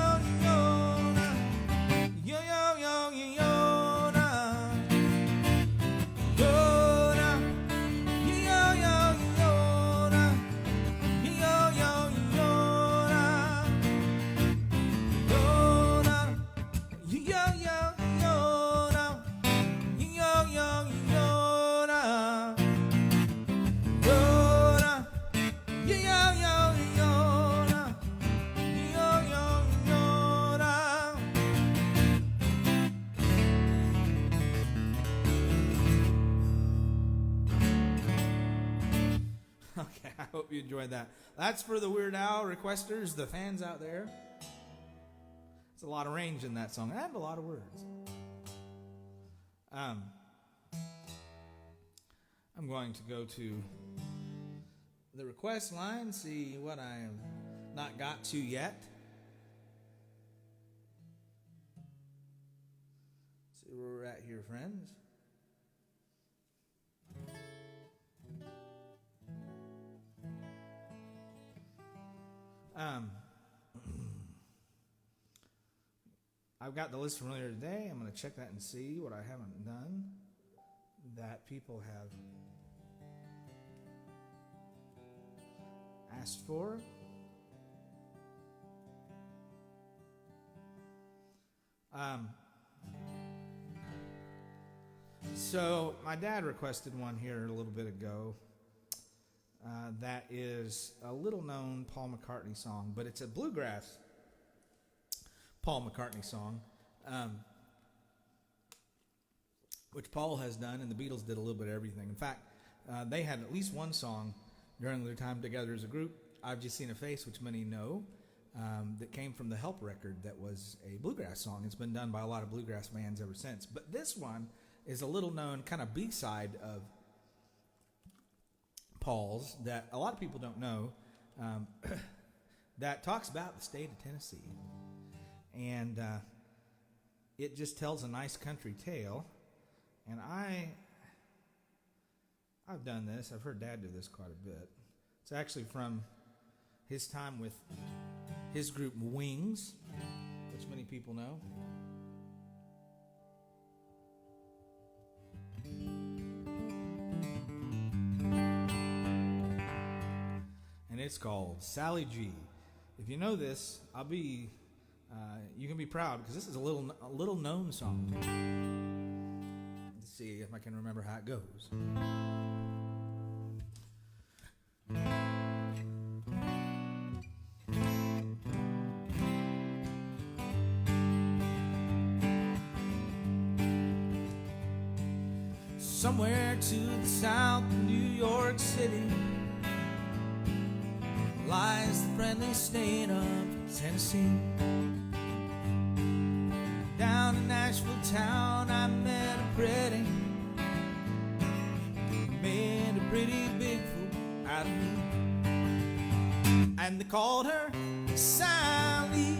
Okay, I hope you enjoyed that. That's for the Weird Al requesters, the fans out there. There's a lot of range in that song and a lot of words. I'm going to go to the request line, see what I have not got to yet. See where we're at here, friends. I've got the list from earlier today. I'm going to check that and see what I haven't done that people have asked for. So my dad requested one here a little bit ago. That is a little known Paul McCartney song, but it's a bluegrass Paul McCartney song, which Paul has done, and the Beatles did a little bit of everything. In fact, they had at least one song during their time together as a group, I've Just Seen a Face, which many know, that came from the Help record that was a bluegrass song. It's been done by a lot of bluegrass bands ever since. But this one is a little known kind of B-side of Paul's that a lot of people don't know, that talks about the state of Tennessee. And it just tells a nice country tale. And I've done this. I've heard Dad do this quite a bit. It's actually from his time with his group Wings, which many people know. And it's called Sally G. If you know this, you can be proud because this is a little known song. Let's see if I can remember how it goes. Somewhere to the south of New York City lies the friendly state of Tennessee. Down in Nashville town I met a pretty, made a pretty big fool out of me. And they called her Sally,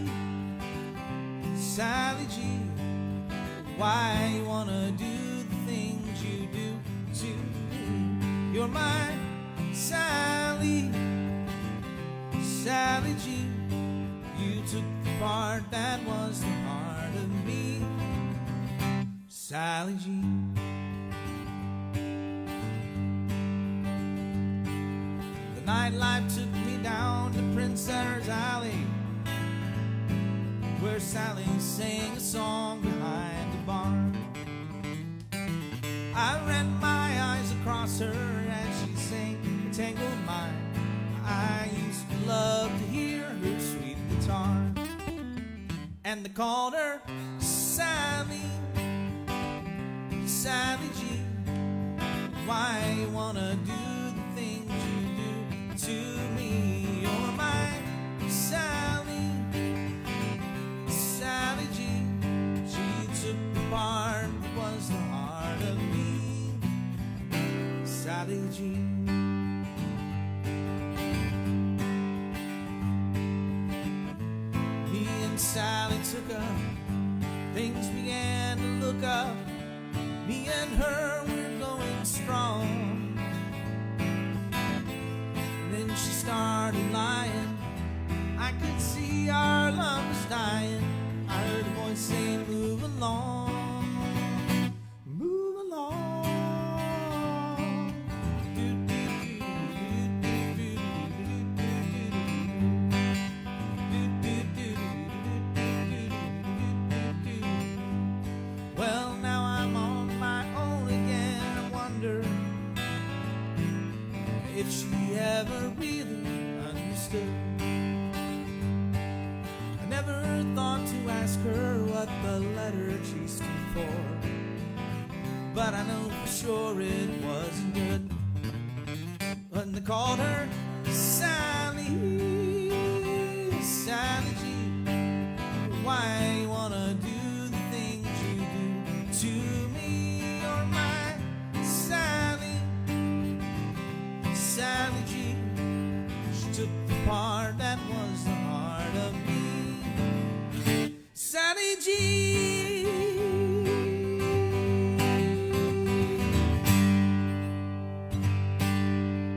Sally G. Why you wanna do the things you do to me? You're my Sally, Sally G. You took the part that was the heart of me, Sally G. The nightlife took me down to Princess Alley, where Sally sang a song behind the bar. I ran my eyes across her as she sang a tangled mind. I used to love to hear her sweet guitar. And they called her Sally, Sally G. Why you wanna do the things you do to me? You're my Sally, Sally G. She took the part that was the heart of me, Sally G. Sally took up, things began to look up. Me and her, we're going strong. Then she started lying. I could see our love was dying. I heard a voice say, move along, move along. If she ever really understood. I never thought to ask her what the letter G stood for, but I know for sure it wasn't good. When they called her Sally, Sally G. Why you wanna do the things you do to me? You're my Sally, Sally G. She took the part that was the heart of me, Sally G.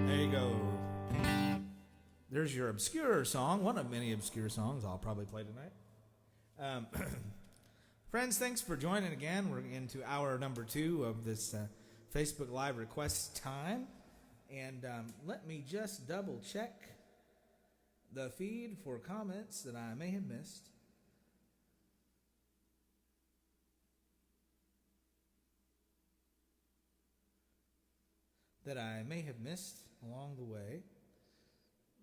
There you go. There's your obscure song, one of many obscure songs I'll probably play tonight. Friends, thanks for joining again. We're into hour number 2 of this Facebook Live request time. And let me just double check the feed for comments that I may have missed. Along the way.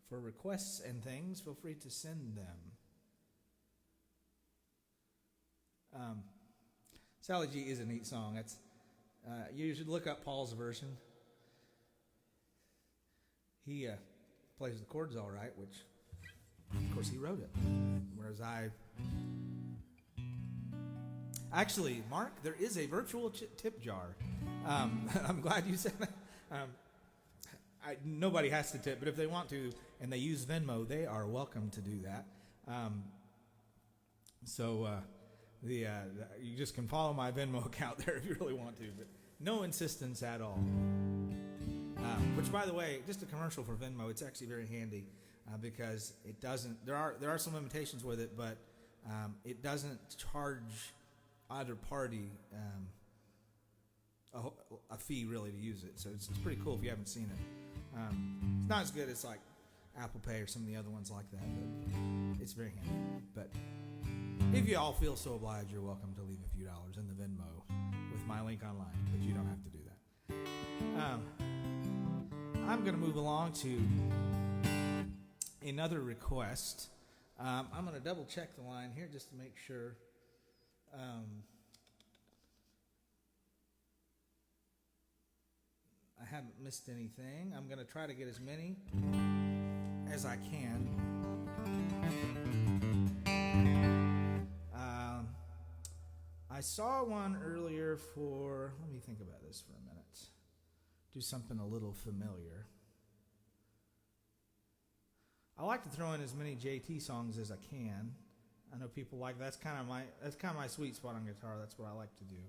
For requests and things, feel free to send them. Sally G is a neat song. It's you should look up Paul's version. He plays the chords all right, which, of course, he wrote it. Whereas actually, Mark, there is a virtual tip jar. I'm glad you said that. Nobody has to tip, but if they want to and they use Venmo, they are welcome to do that. You just can follow my Venmo account there if you really want to, but no insistence at all. Which, by the way, just a commercial for Venmo, it's actually very handy. because it doesn't. There are some limitations with it, but it doesn't charge either party a fee really to use it. So it's pretty cool if you haven't seen it. It's not as good as like Apple Pay or some of the other ones like that, but it's very handy. But if you all feel so obliged, you're welcome to leave a few dollars in the Venmo with my link online, but you don't have to do that. I'm going to move along to another request. I'm going to double check the line here just to make sure. I haven't missed anything. I'm going to try to get as many as I can. I saw one earlier for, let me think about this for a minute. Do something a little familiar. I like to throw in as many JT songs as I can. I know people like that's kind of my sweet spot on guitar. That's what I like to do.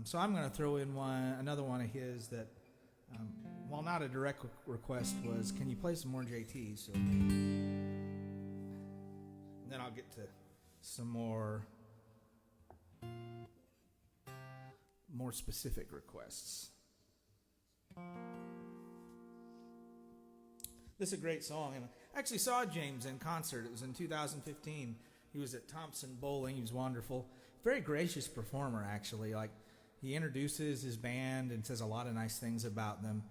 So I'm going to throw in another one of his that, while not a direct request, was, can you play some more JT? So, and then I'll get to some more specific requests. This is a great song, and I actually saw James in concert. It was in 2015. He was at Thompson Bowling. He was wonderful. Very gracious performer, actually. Like, he introduces his band and says a lot of nice things about them,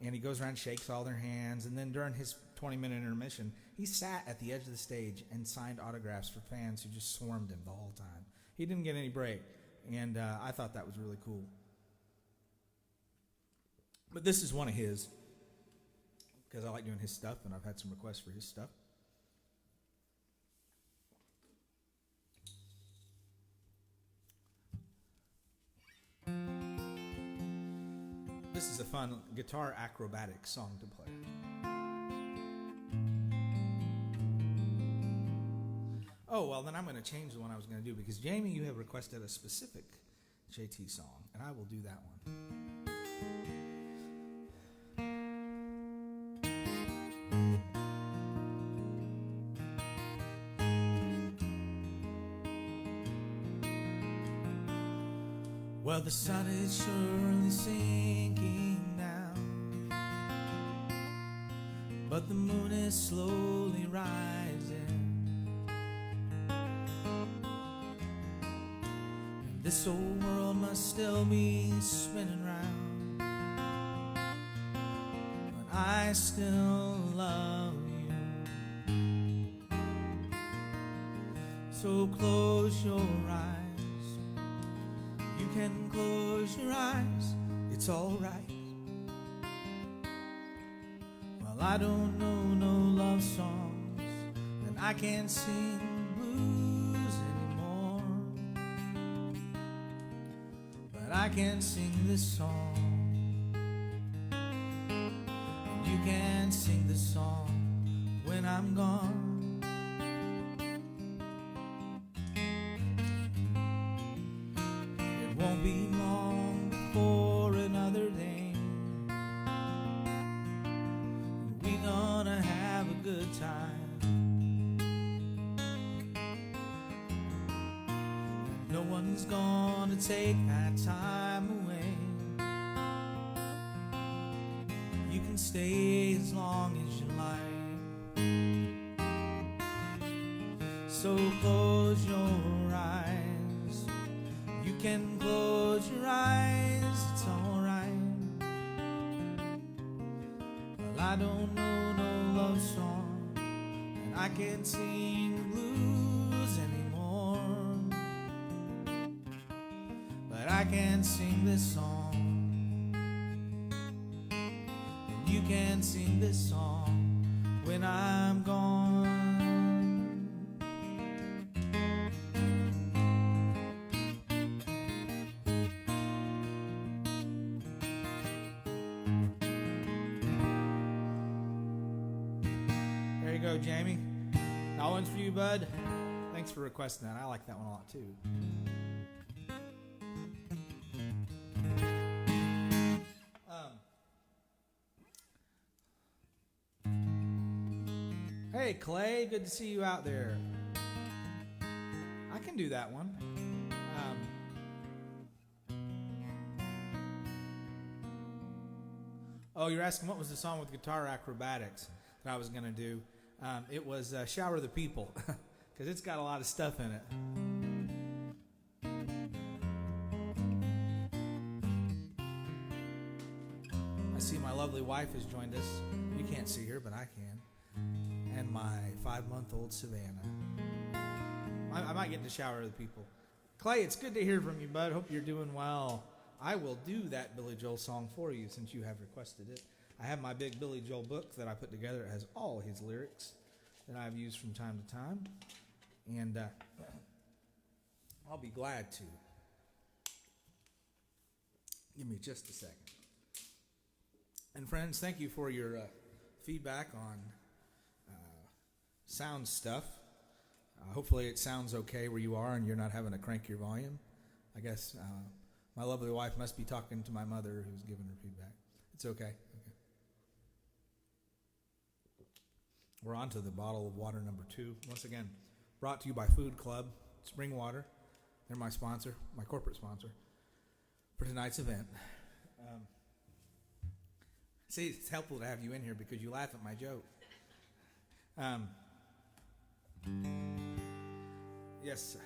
and he goes around and shakes all their hands, and then during his 20-minute intermission, he sat at the edge of the stage and signed autographs for fans who just swarmed him the whole time. He didn't get any break, and I thought that was really cool. But this is one of his, because I like doing his stuff, and I've had some requests for his stuff. This is a fun guitar acrobatic song to play. Oh, well, then I'm going to change the one I was going to do, because Jamie, you have requested a specific JT song, and I will do that one. Well, the sun is surely sinking now, but the moon is slowly rising. This old world must still be spinning round, but I still love you. So close your eyes. You can close your eyes, it's alright. Well, I don't know no love songs, and I can't sing blues anymore, but I can sing this song, and you can sing this song when I'm gone. Won't be long before another day. We gonna have a good time. No one's gonna take that time away. You can stay as long as you like. So close your eyes. You can close your eyes, it's alright. Well, I don't know no love song, and I can't sing blues anymore, but I can sing this song, and you can sing this song when I'm gone. Go, Jamie. That one's for you, bud. Thanks for requesting that. I like that one a lot, too. Hey, Clay, good to see you out there. I can do that one. Oh, you're asking what was the song with guitar acrobatics that I was going to do? It was Shower the People, because it's got a lot of stuff in it. I see my lovely wife has joined us. You can't see her, but I can. And my 5-month-old Savannah. I might get to shower the people. Clay, it's good to hear from you, bud. Hope you're doing well. I will do that Billy Joel song for you since you have requested it. I have my big Billy Joel book that I put together. It has all his lyrics that I've used from time to time. And I'll be glad to. Give me just a second. And friends, thank you for your feedback on sound stuff. Hopefully it sounds okay where you are and you're not having to crank your volume. I guess my lovely wife must be talking to my mother who's giving her feedback. It's okay. We're on to the bottle of water number 2. Once again, brought to you by Food Club, Spring Water. They're my sponsor, my corporate sponsor for tonight's event. See, it's helpful to have you in here because you laugh at my joke. Yes.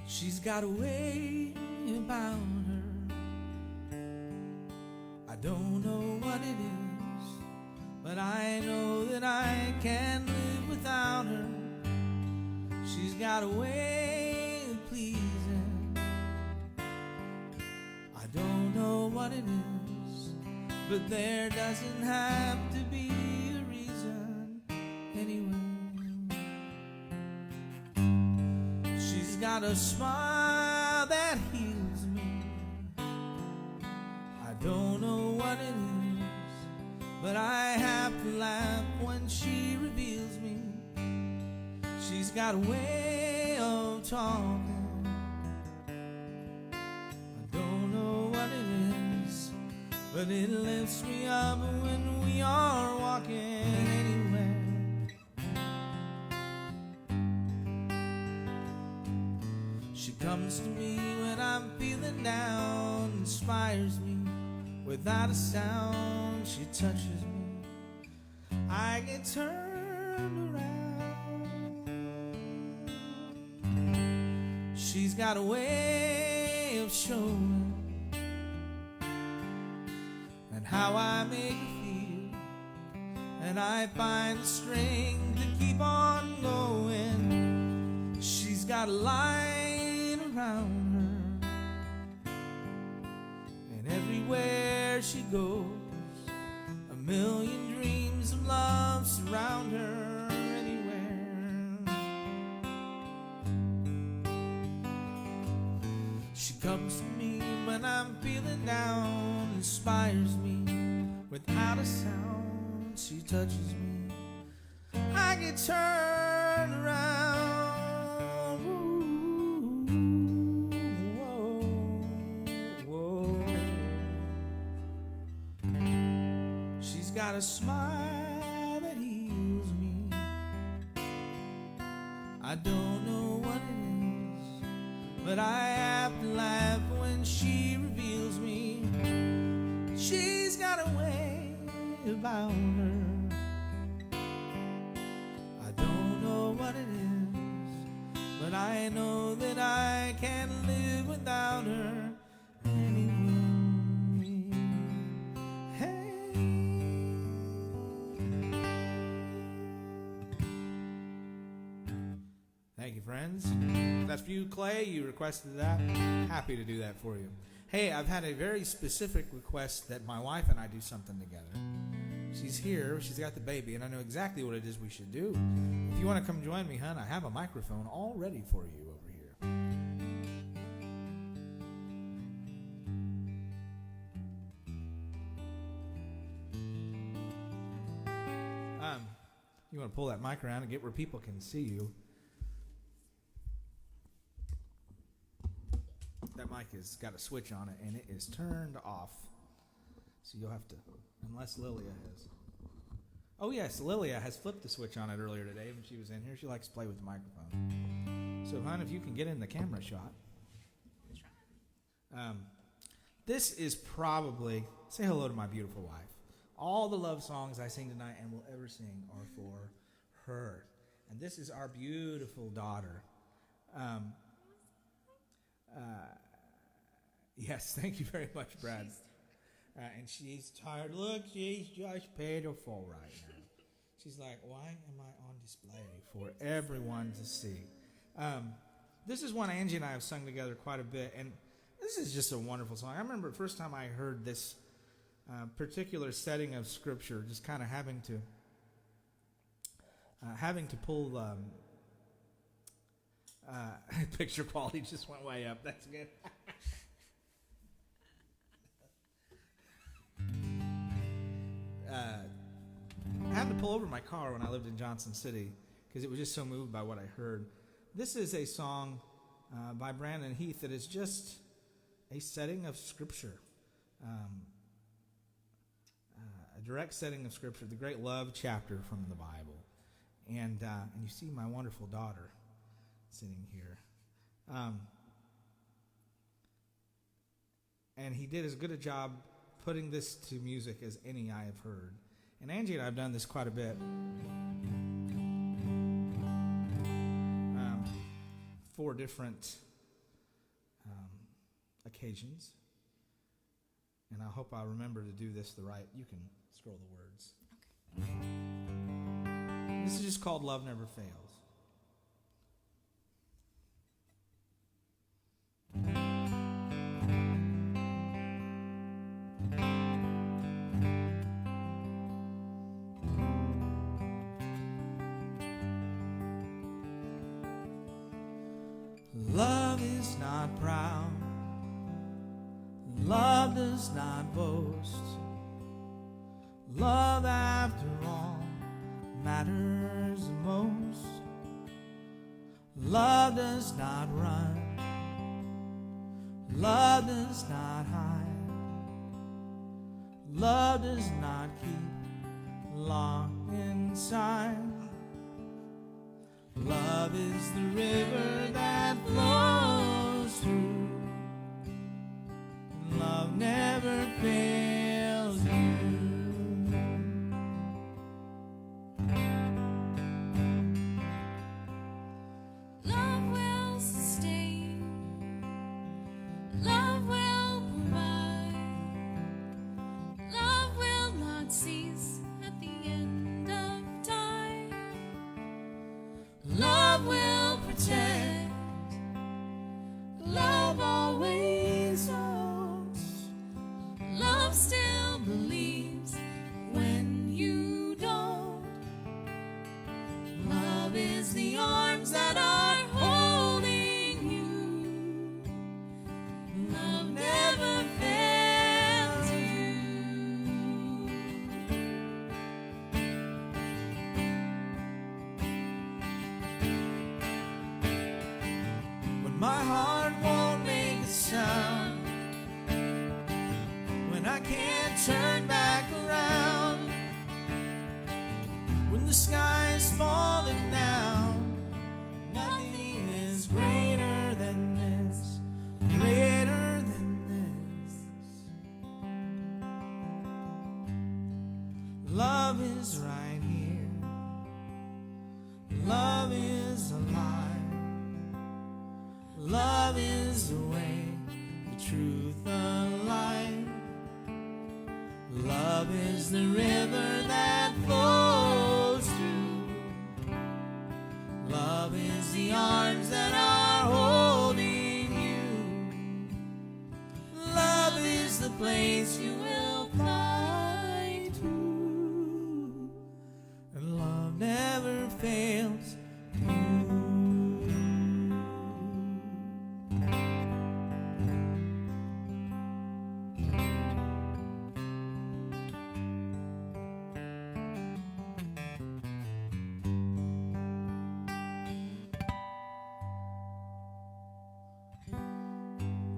She's got a way about her. I don't know what it is, but I know that I can't live without her. She's got a way of pleasing. I don't know what it is, but there doesn't have to be a reason anyway. She's got a smile that heals me. I don't know what it is, but I have to laugh when she reveals me. She's got a way of talking. I don't know what it is, but it lifts me up when we are walking anywhere. She comes to me when I'm feeling down, inspires me without a sound. She touches me, I get turned around. She's got a way of showing and how I make her feel, and I find the strength to keep on going. She's got a light around her, and everywhere she goes, a million dreams of love surround her. She comes to me when I'm feeling down, inspires me without a sound. She touches me, I get turned around. Ooh, whoa, whoa. She's got a smile that heals me. I don't know what it is, but I have to laugh when she reveals me. She's got a way about her. I don't know what it is, but I know that I can't live without her anyway. Hey. Thank you, friends. That's for you, Clay. You requested that. Happy to do that for you. Hey, I've had a very specific request that my wife and I do something together. She's here. She's got the baby, and I know exactly what it is we should do. If you want to come join me, hon, I have a microphone all ready for you over here. You want to pull that mic around and get where people can see you. mic has got a switch on it, and it is turned off. So you'll have to, unless Lilia has. Oh, yes, Lilia has flipped the switch on it earlier today when she was in here. She likes to play with the microphone. So, hon, if you can get in the camera shot. This is probably, say hello to my beautiful wife. All the love songs I sing tonight and will ever sing are for her. And this is our beautiful daughter. Yes, thank you very much, Brad. And she's tired. Look, she's just pitiful right now. She's like, why am I on display for everyone to see? This is one Angie and I have sung together quite a bit, and this is just a wonderful song. I remember the first time I heard this particular setting of Scripture, just kind of having to pull picture quality just went way up. That's good. I had to pull over my car when I lived in Johnson City because it was just so moved by what I heard. This is a song by Brandon Heath that is just a setting of Scripture, a direct setting of Scripture, the great love chapter from the Bible. And you see my wonderful daughter sitting here. And he did as good a job putting this to music as any I have heard. And Angie and I have done this quite a bit. For different occasions. And I hope I'll remember to do this the right. You can scroll the words. Okay. This is just called Love Never Fails. Love is not proud. Love does not boast. Love, after all, matters the most. Love does not run. Love does not hide. Love does not keep locked inside. Love is the river that flows through. Love never fails you. Love will sustain. Love will provide. Love will not cease at the end of time. Love will protect. Love always knows. Love still believes when you don't. Love is the arms that are holding you. Love never fails you. When my heart won't make a sound, when I can't turn back around, when the sky is falling down, nothing is greater than this, greater than this. Love is right here. Love is alive. Love is the way, the truth, the light. Love is the river that flows through. Love is the arms that are holding you. Love is the place you will fly to. And love never fails you.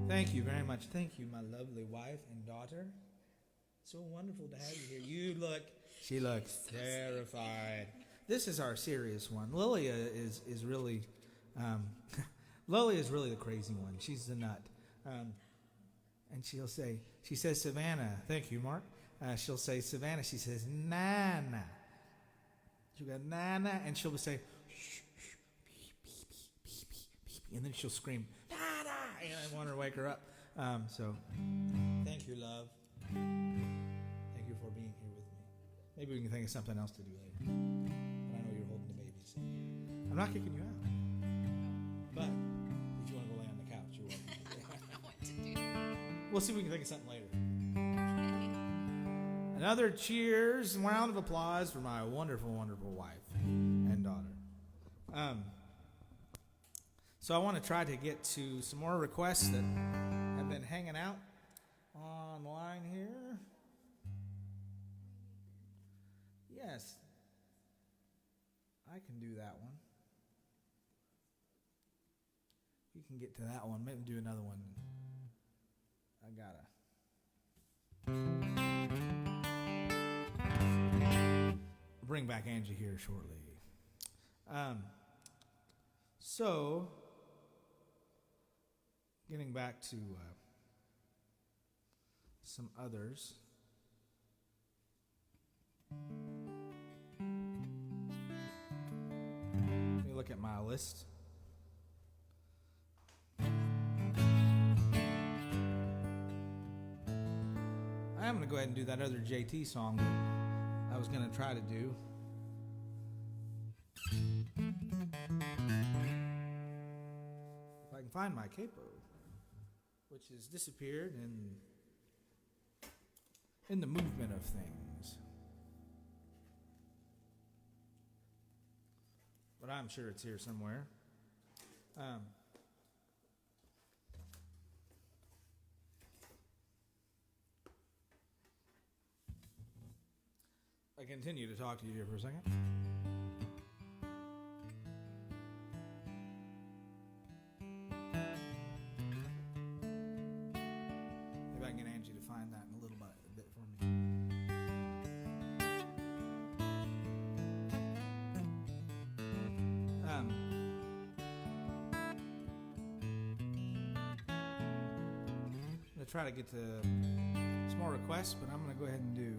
Thank you very much. Thank you, my lovely wife and daughter. So wonderful to have you here. She looks terrified. This is our serious one. Lilia is really, Lilia is really the crazy one. She's the nut. And she says Savannah. Thank you, Mark. She'll say Savannah. She says Nana. She'll go Nana, and she'll say shh, shh, beep, beep, beep, beep, beep, and then she'll scream Nana. And I want her to wake her up. So thank you, love. Thank you for being here with me. Maybe we can think of something else to do later. But I know you're holding the babies. I'm not kicking you out. But if you want to go lay on the couch, you're welcome. I want to do that. We'll see if we can think of something later. Another cheers and round of applause for my wonderful, wonderful wife and daughter. So I want to try to get to some more requests that have been hanging out online here. Yes, I can do that one. You can get to that one. Maybe do another one. I gotta bring back Angie here shortly. So, getting back to some others. Let me look at my list. I'm going to go ahead and do that other JT song that I was going to try to do. If I can find my capo, which has disappeared in the movement of things. But I'm sure it's here somewhere. I continue to talk to you here for a second. Maybe I can get Angie to find that in a little bit for me. I'm going to try to get to some more requests, but I'm going to go ahead and do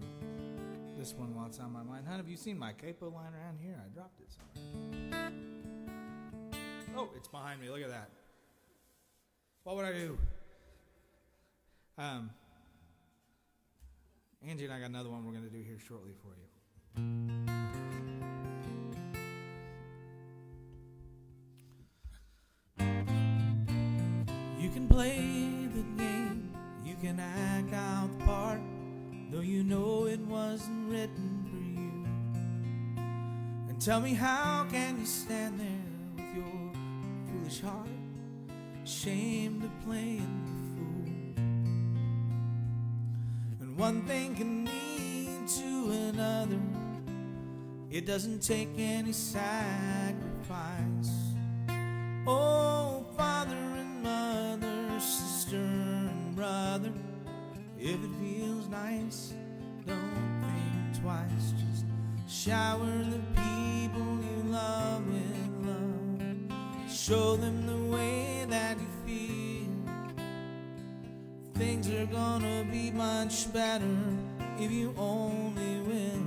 this one while it's on my mind. Hon, have you seen my capo line around here? I dropped it somewhere. Oh, it's behind me. Look at that. What would I do? Angie and I got another one we're going to do here shortly for you. You can play the game. You can act out the part, though you know it wasn't written for you. And tell me, how can you stand there with your foolish heart, ashamed of playing the fool? And one thing can lead to another. It doesn't take any sacrifice. Oh, father and mother, sister and brother, if it feels nice, don't think twice. Just shower the people you love with love. Show them the way that you feel. Things are gonna be much better if you only will.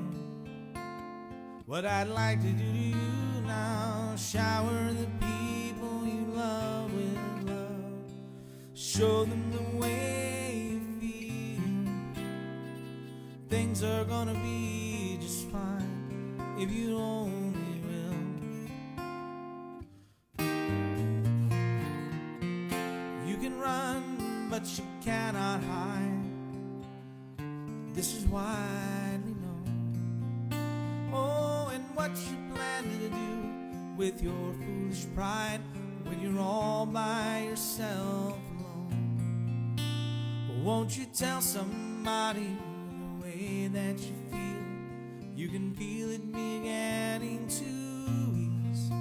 What I'd like to do to you now, shower the people you love with love. Show them the way you feel. Things are gonna be just fine if you only will. You can run, but you cannot hide. This is widely known. Oh, and what you plan to do with your foolish pride when you're all by yourself alone. Won't you tell somebody the way that you feel? You can feel it beginning to ease.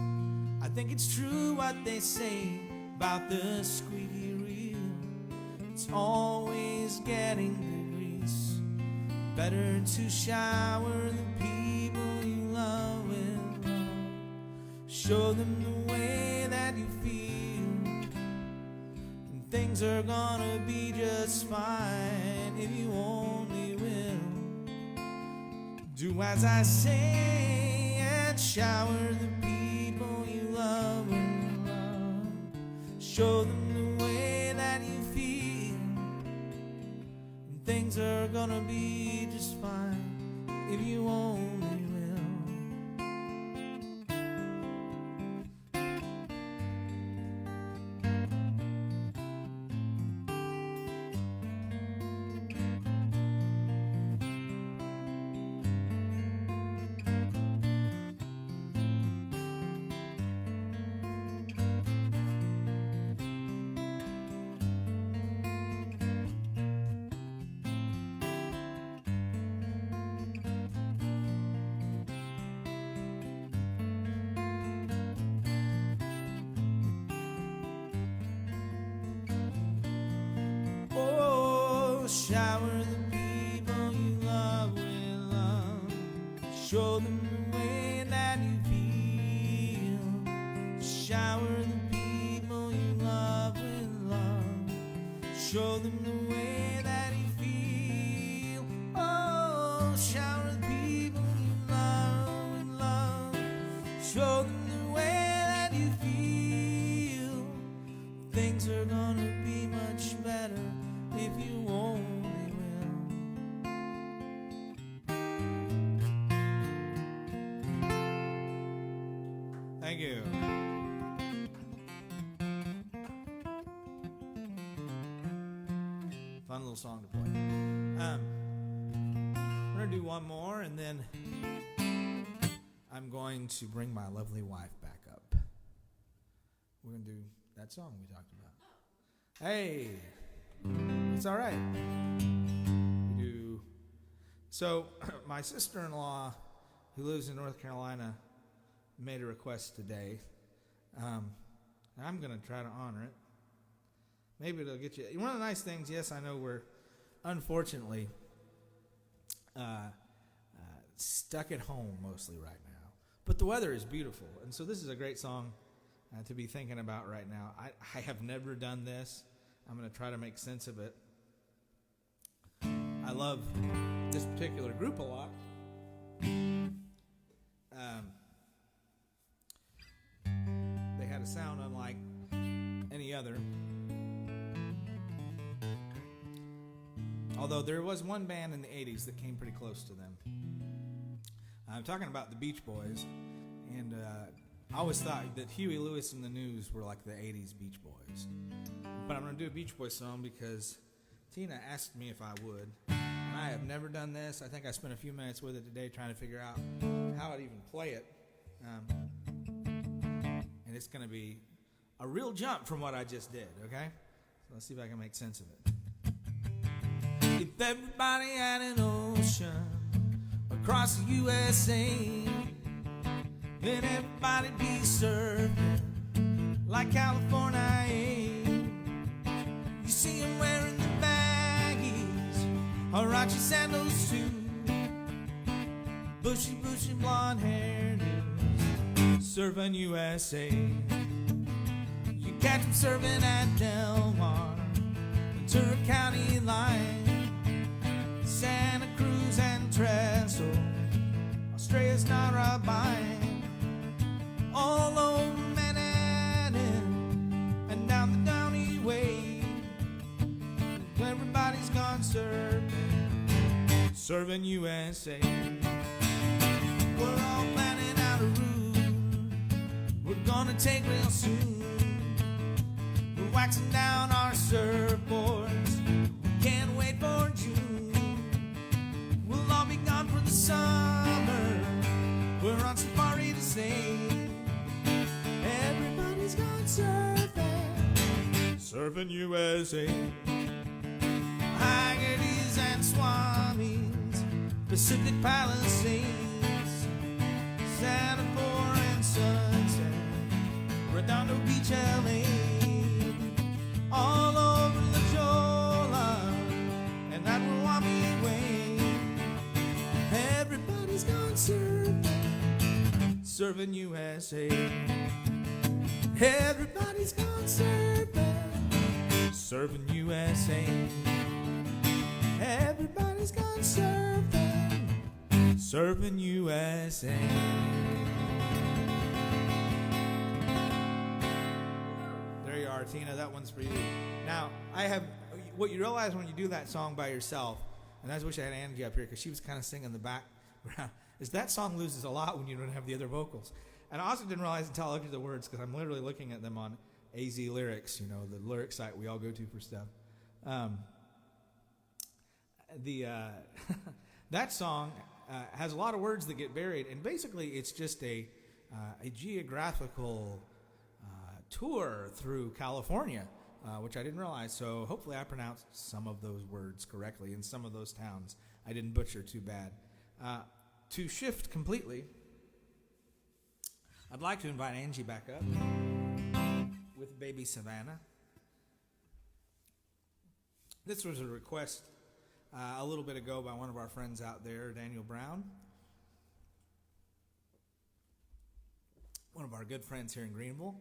I think it's true what they say about the squeaky wheel. It's always getting the grease. Better to shower the people you love with love. Show them the way that you feel, and things are gonna be just fine if you only will. Do as I say and shower the people you love with love. Show them the way that you feel, and things are gonna be just fine if you only will. Shower the people you love with love. Show them the way that you feel. Shower the people you love with love. Show them the way that you feel. Oh, shower the people you love with love. Show them the way that you feel. Things are gonna be much better if you only will. Thank you. Fun little song to play. I'm going to do one more, and then I'm going to bring my lovely wife back up. We're going to do that song we talked about. Hey! It's all right. We do. So, my sister-in-law, who lives in North Carolina, made a request today. And I'm going to try to honor it. Maybe it'll get you. One of the nice things, yes, I know we're unfortunately stuck at home mostly right now. But the weather is beautiful. And so this is a great song to be thinking about right now. I have never done this. I'm going to try to make sense of it. I love this particular group a lot. They had a sound unlike any other. Although there was one band in the 80s that came pretty close to them. I'm talking about the Beach Boys. And I always thought that Huey Lewis and the News were like the 80s Beach Boys. But I'm going to do a Beach Boys song because Tina asked me if I would. And I have never done this. I think I spent a few minutes with it today trying to figure out how I'd even play it. And it's going to be a real jump from what I just did, okay? So let's see if I can make sense of it. If everybody had an ocean across the USA, then everybody'd be surfing like California. You see them wearing the baggies, Huarache sandals too, bushy blonde hairdos, surfing USA. You catch them surfing at Del Mar, Ventura County line, Santa Cruz and Trestle, Australia's Narrabeen, all over Manhattan and down the Downey Way. Everybody's gone surfing USA. We're all planning out a route we're gonna take real soon. We're waxing down our surfboards, can't wait for June. We'll all be gone for the summer, we're on safari to sing. Everybody's gone surfing USA. Haggerty's and Swami's, Pacific Palisades, Santa Barbara and Sunset, Redondo Beach, LA, all over La Jolla. serving USA. Everybody's gone surfing, serving USA. Everybody's gone surfing, serving USA. There you are, Tina. That one's for you. Now, what you realize when you do that song by yourself, and I just wish I had Angie up here because she was kind of singing in the background, is that song loses a lot when you don't have the other vocals. And I also didn't realize until I looked at the words, because I'm literally looking at them on AZ Lyrics, the lyric site we all go to for stuff. That song has a lot of words that get buried, and basically it's just a geographical tour through California, which I didn't realize. So hopefully I pronounced some of those words correctly in some of those towns. I didn't butcher too bad. To shift completely, I'd like to invite Angie back up with baby Savannah. This was a request a little bit ago by one of our friends out there, Daniel Brown, one of our good friends here in Greenville.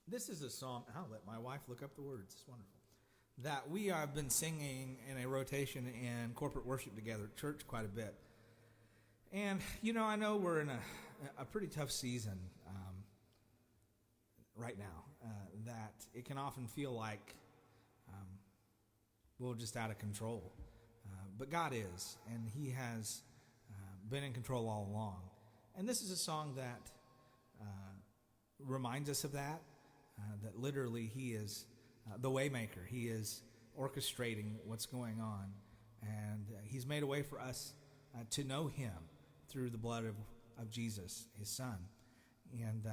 This is a song, I'll let my wife look up the words, it's wonderful, that we have been singing in a rotation in corporate worship together at church quite a bit. And, I know we're in a pretty tough season right now, that it can often feel like we're just out of control. But God is, and He has been in control all along. And this is a song that reminds us of that literally He is the waymaker. He is orchestrating what's going on. And He's made a way for us to know Him through the blood of Jesus, His Son. And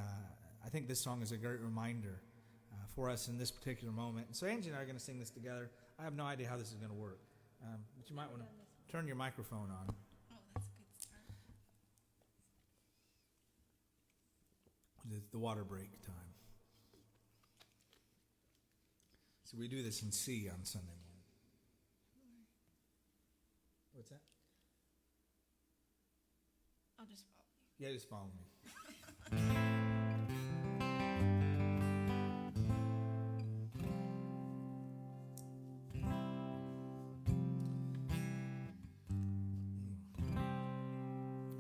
I think this song is a great reminder for us in this particular moment. And so Angie and I are going to sing this together. I have no idea how this is going to work. But you might want to turn your microphone on. Oh, that's a good start. The water break time. So we do this in C on Sunday morning. What's that? I'll just follow you. Yeah, just follow me.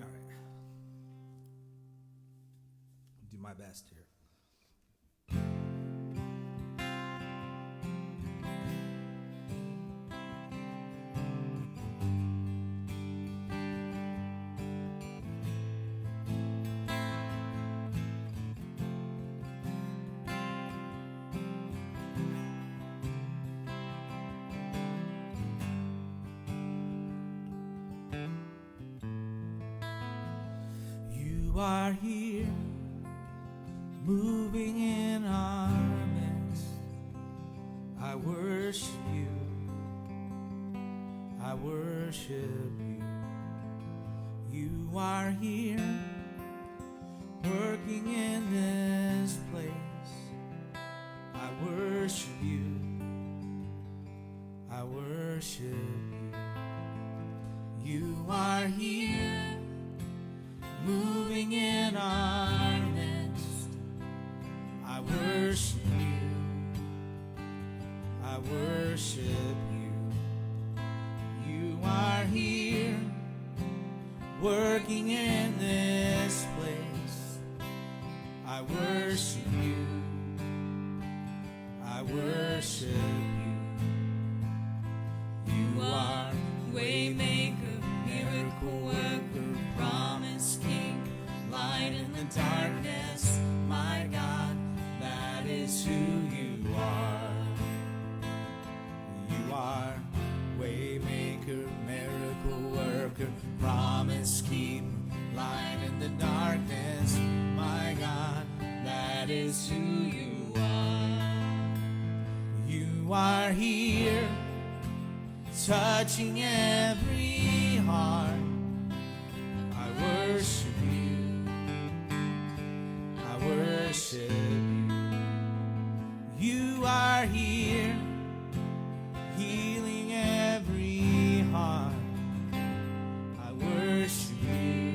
All right. Do my best here. You are here, moving in our midst. I worship you, I worship you. You are here, working in this place. I worship you, I worship you. You are here, moving in our midst. I worship you, I worship you. You are here, working in this place. I worship you, I worship you. You are waymaker, miracle worker, promise king, light in the darkness. My God, that is who you are. You are waymaker, miracle worker, promise keeper, light in the darkness. My God, that is who you are. You are here, touching every heart. I worship you, I worship you. You are here, healing every heart. I worship you,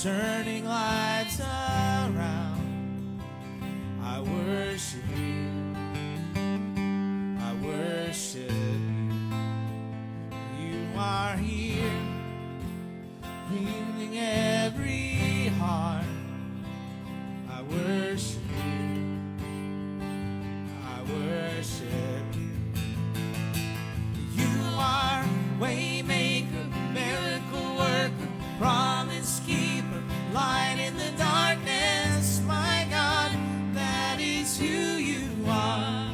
turning lives around. I worship you. I worship you. You are here, healing every heart. I worship you. I worship you. You are waymaker, miracle worker, promise keeper, light in the darkness. My God, that is who you are.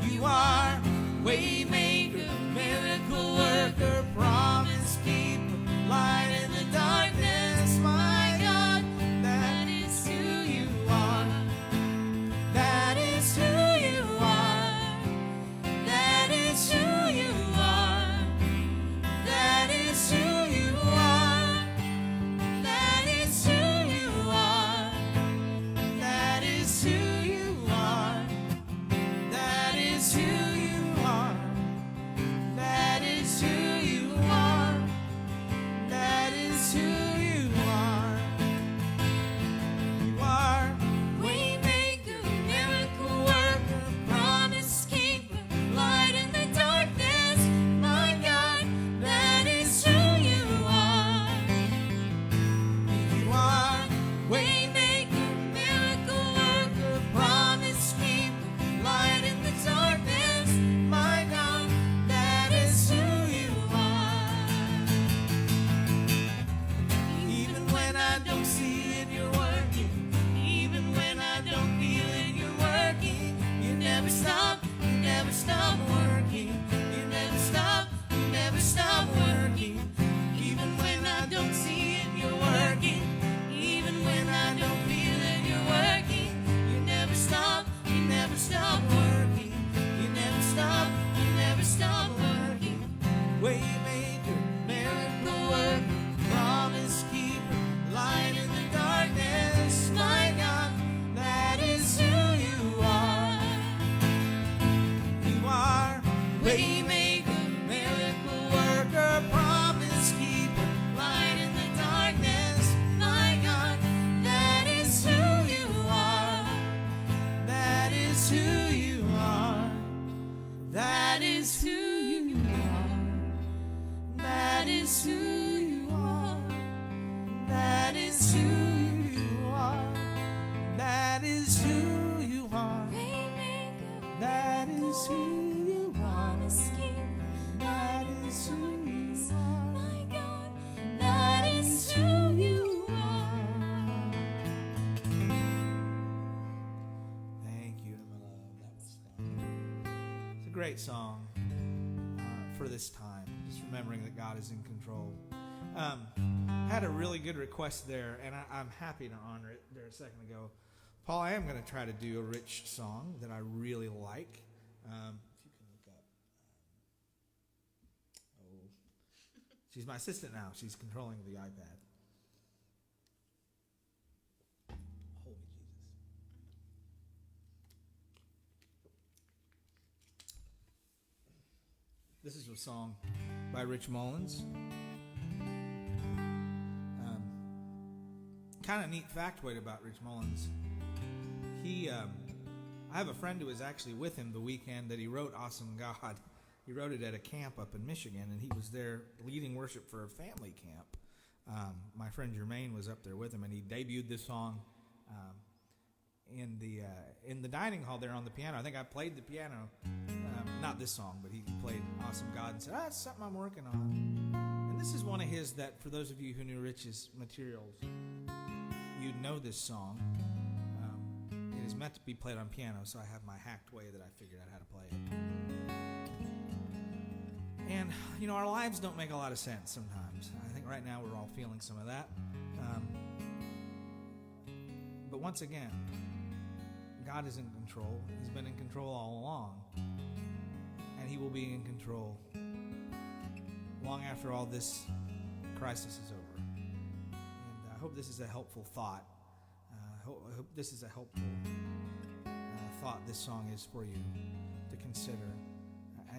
You are waymaker, miracle worker, promise keeper, light in the darkness. My God, that is who you are. That is who you are. That is who you are. That is who you are. That is who you are. That is who you are. That is who you are. That is who you are. That is who you are. You are waymaker, miracle worker, promise keeper, light in the darkness. My God, that is who you are. You are waymaker, miracle worker, promise keeper, light in the darkness. My God, that is who you are. Even when I don't see it, you're working. Even when I don't feel it, you're working. You never stop working. You never stop working. Even when I don't see it, you're working. Even when I don't feel it, you're working. You never stop working. You never stop working. Waymaker, miracle worker, promise keeper, light in the darkness. My God, that is who you are. You are waymaker, miracle worker, promise keeper, light in the darkness. My God, that is who you are. That is who you are. That is who you are. That is who you are. That is who you are. That is who you are. That is who you are. That is who you are. My God, that is who you are. Thank you, my love. That was fun. It's a great song for this time. Just remembering that God is in control. Had a really good request there, and I'm happy to honor it there a second ago. Paul, I am going to try to do a rich song that I really like. If you can look up. She's my assistant now. She's controlling the iPad. Holy Jesus. This is a song by Rich Mullins. Kind of neat factoid about Rich Mullins. I have a friend who was actually with him the weekend that he wrote Awesome God. He wrote it at a camp up in Michigan, and he was there leading worship for a family camp. My friend Jermaine was up there with him, and he debuted this song in the dining hall there on the piano. I think I played the piano, not this song, but he played Awesome God and said, "That's something I'm working on." And this is one of his that, for those of you who knew Rich's materials, you'd know this song. It is meant to be played on piano, so I have my hacked way that I figured out how to play it. And, you know, our lives don't make a lot of sense sometimes. I think right now we're all feeling some of that. But once again, God is in control. He's been in control all along. And He will be in control long after all this crisis is over. And I hope this is a helpful thought. I hope this is a helpful thought this song is for you to consider.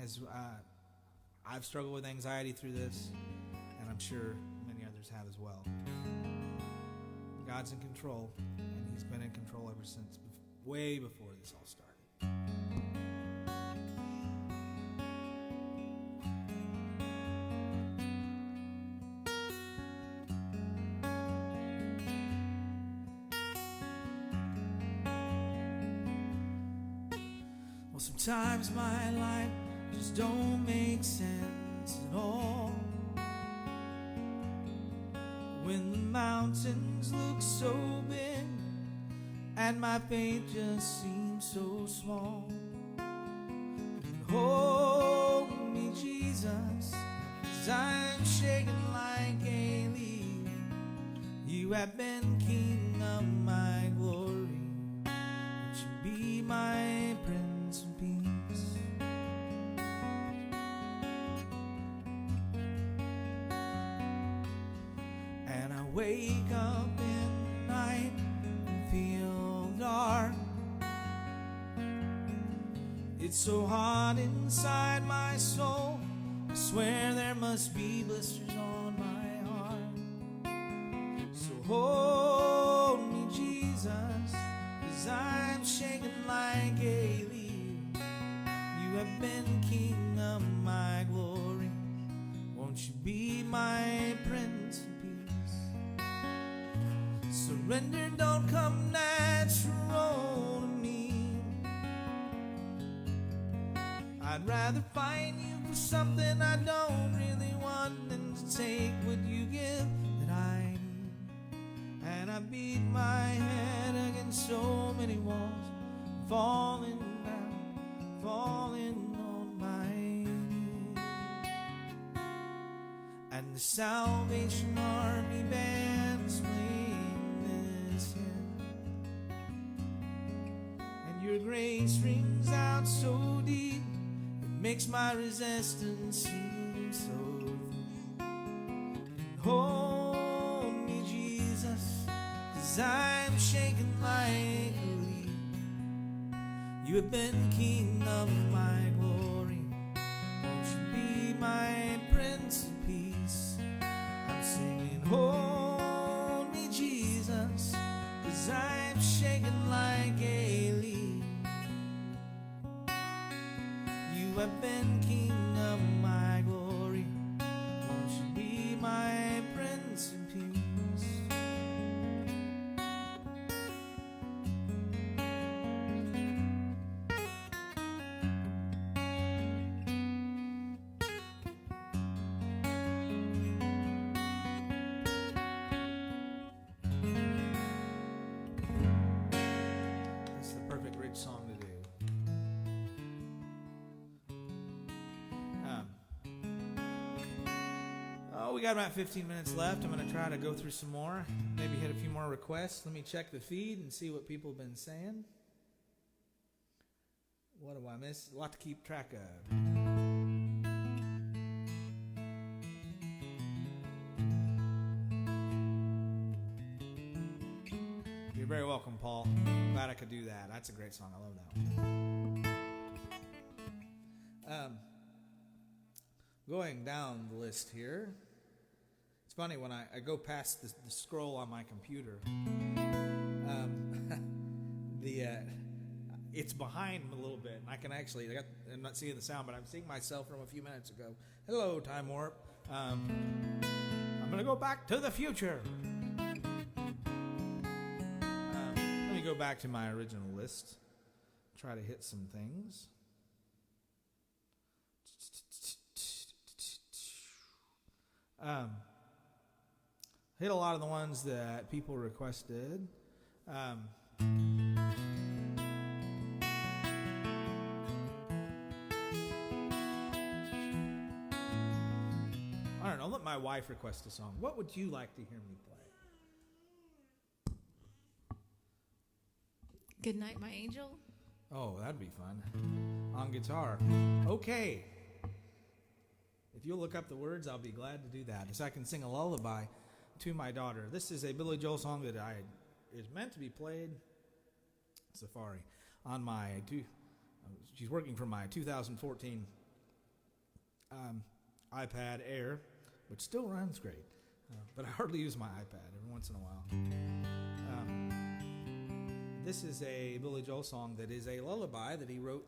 As I've struggled with anxiety through this, and I'm sure many others others have as well. God's in control, and He's been in control ever since, way before this all started. Well, sometimes my life just don't make sense at all. When the mountains look so big and my faith just seems so small, hold me, Jesus, 'cause I'm shaking like a leaf. You have been King of my glory. Would you be my Prince of Peace? And I wake up in the night and feel dark. It's so hot inside my soul. I swear there must be blisters on my heart. So hold me, Jesus, 'cause I'm shaking like a leaf. You have been King of my glory. Won't you be my Prince of Peace? Surrender don't come natural to me. I'd rather find you for something I don't really want than to take what you give that I need. And I beat my head against so many walls, falling down, falling on my knees. And the Salvation Army band's playing this hymn, and your grace rings out so deep, it makes my resistance seem so thin. Hold me, Jesus, 'cause I'm shaking like a leaf. You have been King of my glory. Won't you be my Prince of Peace? I'm singing, hold me, Jesus, 'cause I'm shaking like a leaf. You have been King of my glory. Won't you be my Prince of Peace? That's the perfect bridge song to do. We got about 15 minutes left. I'm going to try to go through some more, maybe hit a few more requests. Let me check the feed and see what people have been saying. What do I miss? A lot to keep track of. You're very welcome, Paul. Glad I could do that. That's a great song. I love that one. Going down the list here. It's funny when I go past the scroll on my computer. It's behind a little bit, and I can actually. I'm not seeing the sound, but I'm seeing myself from a few minutes ago. Hello, Time Warp. I'm gonna go back to the future. Let me go back to my original list. Try to hit some things. Hit a lot of the ones that people requested. I don't know, let my wife request a song. What would you like to hear me play? Good night, my angel. Oh, that'd be fun. On guitar. Okay. If you'll look up the words, I'll be glad to do that. As I can sing a lullaby to my daughter. This is a Billy Joel song that is meant to be played Safari on my she's working from my 2014 iPad Air, which still runs great. but I hardly use my iPad every once in a while. This is a Billy Joel song that is a lullaby that he wrote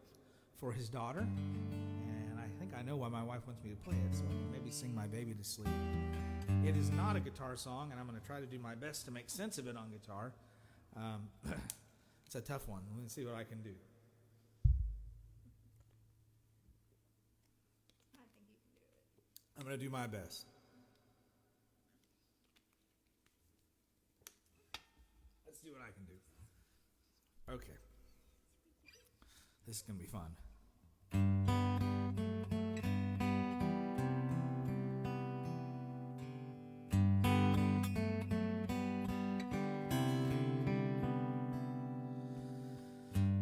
for his daughter, and I think I know why my wife wants me to play it, so I can maybe sing my baby to sleep. It is not a guitar song, and I'm going to try to do my best to make sense of it on guitar. It's a tough one. We'll see what I can do. I think you can do it. I'm going to do my best. Let's see what I can do. Okay. This is going to be fun.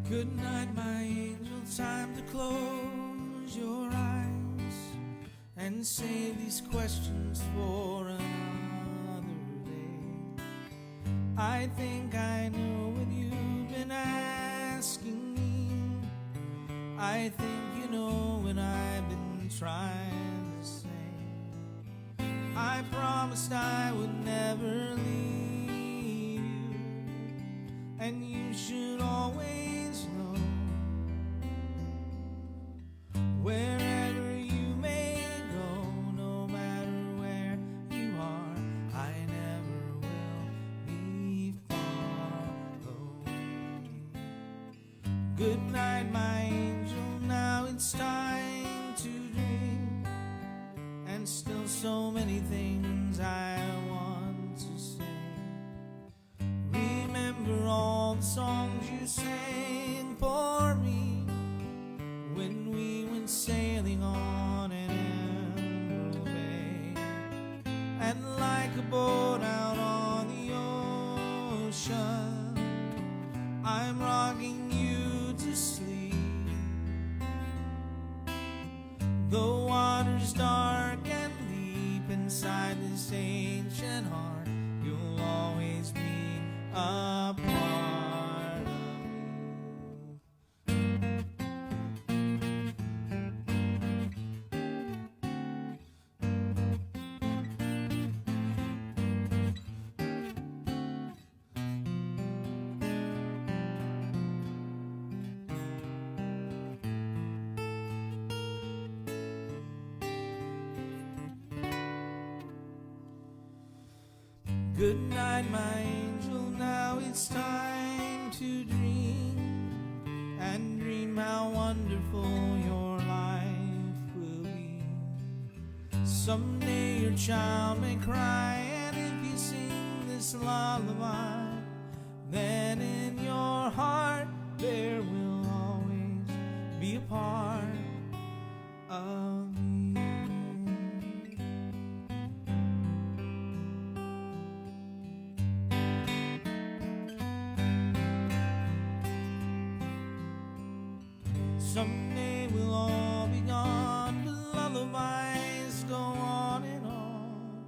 Good night, my angel, time to close your eyes and save these questions for another day. I think I know what you've been asking me. I think you know what I've been trying to say. I promised I would never leave you, and you should always know, wherever you may go, no matter where you are, I never will be far away. Good night, my angel, now it's time to dream, and still so many things I want to say. Remember all the songs you sang for me when we went sailing on an emerald bay. And like a boat out on the ocean, I'm rocking you to sleep. The water's dark and deep inside this ancient heart. You'll always be a part of me. Good night, my angel, now it's time to dream, and dream how wonderful your life will be. Someday your child may cry, and if you sing this lullaby, then in your heart there will always be a part of me. Someday we'll all be gone, but lullabies go on and on.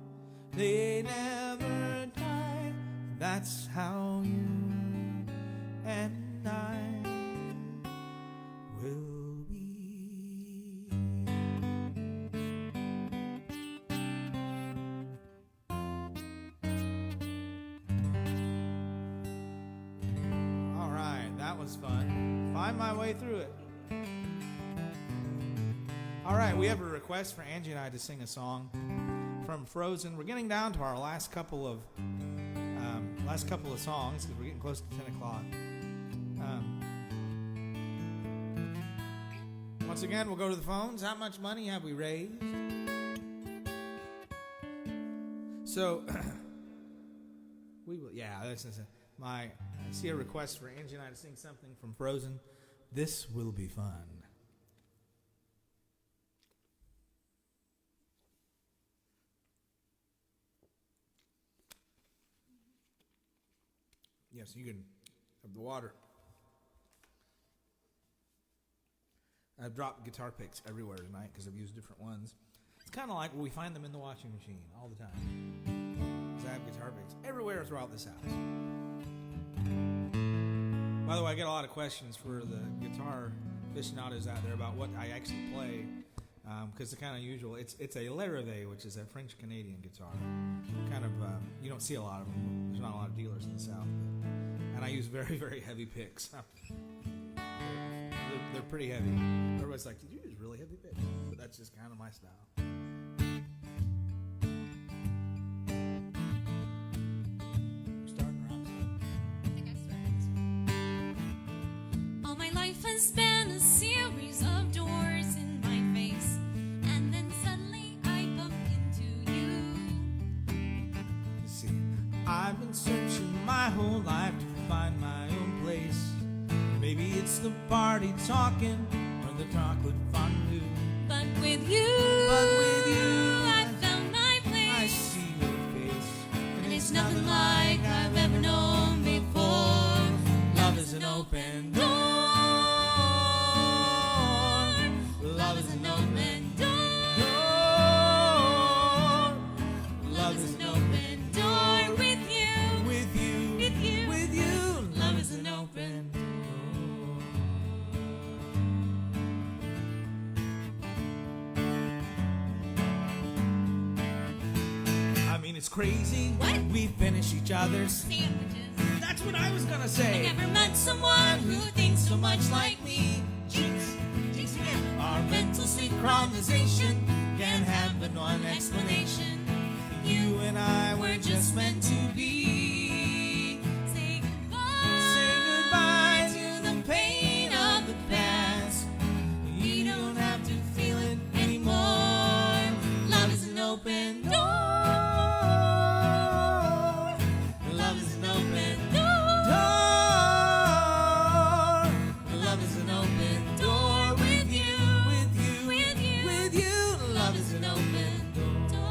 They never die. That's how you and I will be. All right, that was fun. Find my way through it. All right, we have a request for Angie and I to sing a song from Frozen. We're getting down to our last couple of songs because we're getting close to 10 o'clock. Once again, we'll go to the phones. How much money have we raised? So, we will. Yeah, this is I see a request for Angie and I to sing something from Frozen. This will be fun. Yes, you can have the water. I've dropped guitar picks everywhere tonight because I've used different ones. It's kind of like we find them in the washing machine all the time. Because I have guitar picks everywhere throughout this house. By the way, I get a lot of questions for the guitar aficionados out there about what I actually play. Because it's kind of unusual. It's a Larrivée, which is a French-Canadian guitar. don't see a lot of them. There's not a lot of dealers in the South. And I use very, very heavy picks. They're pretty heavy. Everybody's like, did you use really heavy picks? But that's just kind of my style. All my life has been a series of doors in my face, and then suddenly I bump into you. See, I've been searching my whole life to find my own place. Maybe it's the party talking or the chocolate fondue. But with you, I found my place. I see your face, and it's nothing like I've ever known before. Love is an open door. Love is an open door. Love is an open door with you. With you. With you. With you. Love is an open door. I mean, it's crazy. What? We finish each other's Sandwiches. That's what I was gonna I say. never met someone who thinks so much like me. Jinx. Jinx, man. Our mental synchronization can't have but one explanation. You and I were just meant to be. Say goodbye. Say goodbye to the pain of the past. You don't have to feel it anymore. Love is an open door. Love is an open door. Love is an open door with you. With you. With you. With you. Love is an open door.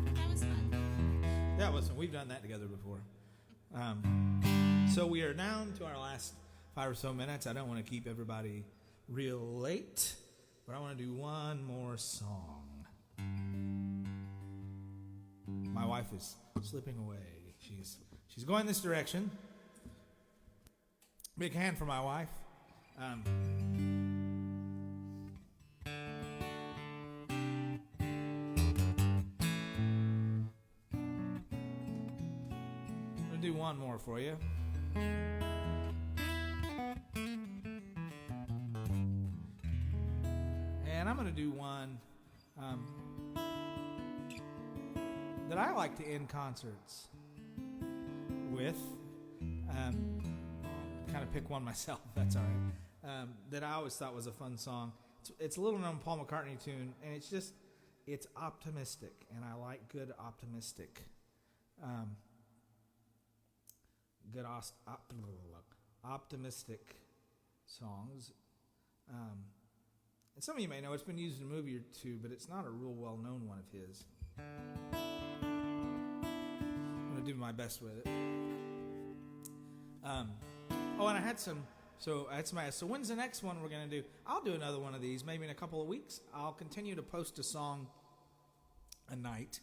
That was fun. That wasn't. We've done that together before. So we are down to our last 5 or so minutes. I don't want to keep everybody real late, but I want to do one more song. My wife is slipping away. She's going this direction. Big hand for my wife. I'm going to do one more for you. And I'm going to do one that I like to end concerts with. Kind of pick one myself, that's all right. That I always thought was a fun song. It's a little known Paul McCartney tune, and it's optimistic, and I like good optimistic. Optimistic songs. And some of you may know it's been used in a movie or two, but it's not a real well-known one of his. I'm going to do my best with it. And I had some. So when's the next one we're going to do? I'll do another one of these maybe in a couple of weeks. I'll continue to post a song a night.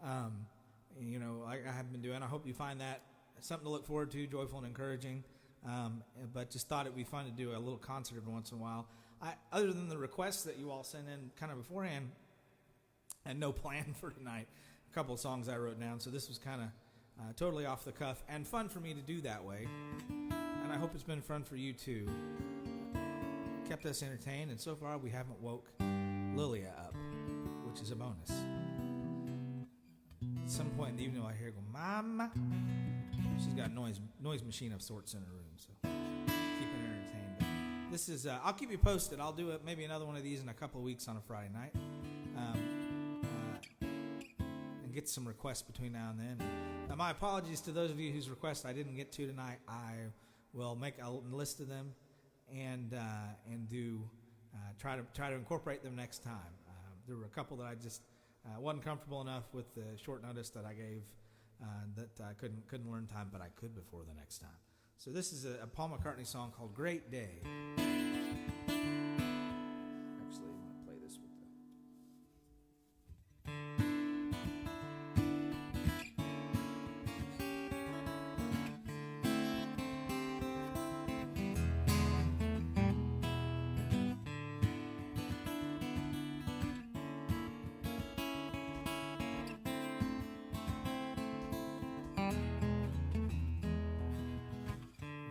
Like I have been doing. I hope you find that something to look forward to, joyful and encouraging. But just thought it'd be fun to do a little concert every once in a while. Other than the requests that you all sent in kind of beforehand, and no plan for tonight, a couple of songs I wrote down. So this was kind of totally off the cuff and fun for me to do that way. And I hope it's been fun for you too. Kept us entertained, and so far we haven't woke Lilia up, which is a bonus. At some point in the evening, I hear her go, "Mama." She's got a noise machine of sorts in her room, so keeping her entertained. But this is, I'll keep you posted. I'll do maybe another one of these in a couple of weeks on a Friday night, and get some requests between now and then. My apologies to those of you whose requests I didn't get to tonight. I will make a list of them and do try to incorporate them next time. There were a couple that I just wasn't comfortable enough with the short notice that I gave that I couldn't learn time, but I could before the next time. So this is a Paul McCartney song called "Great Day." Actually, I'm going to play this with the...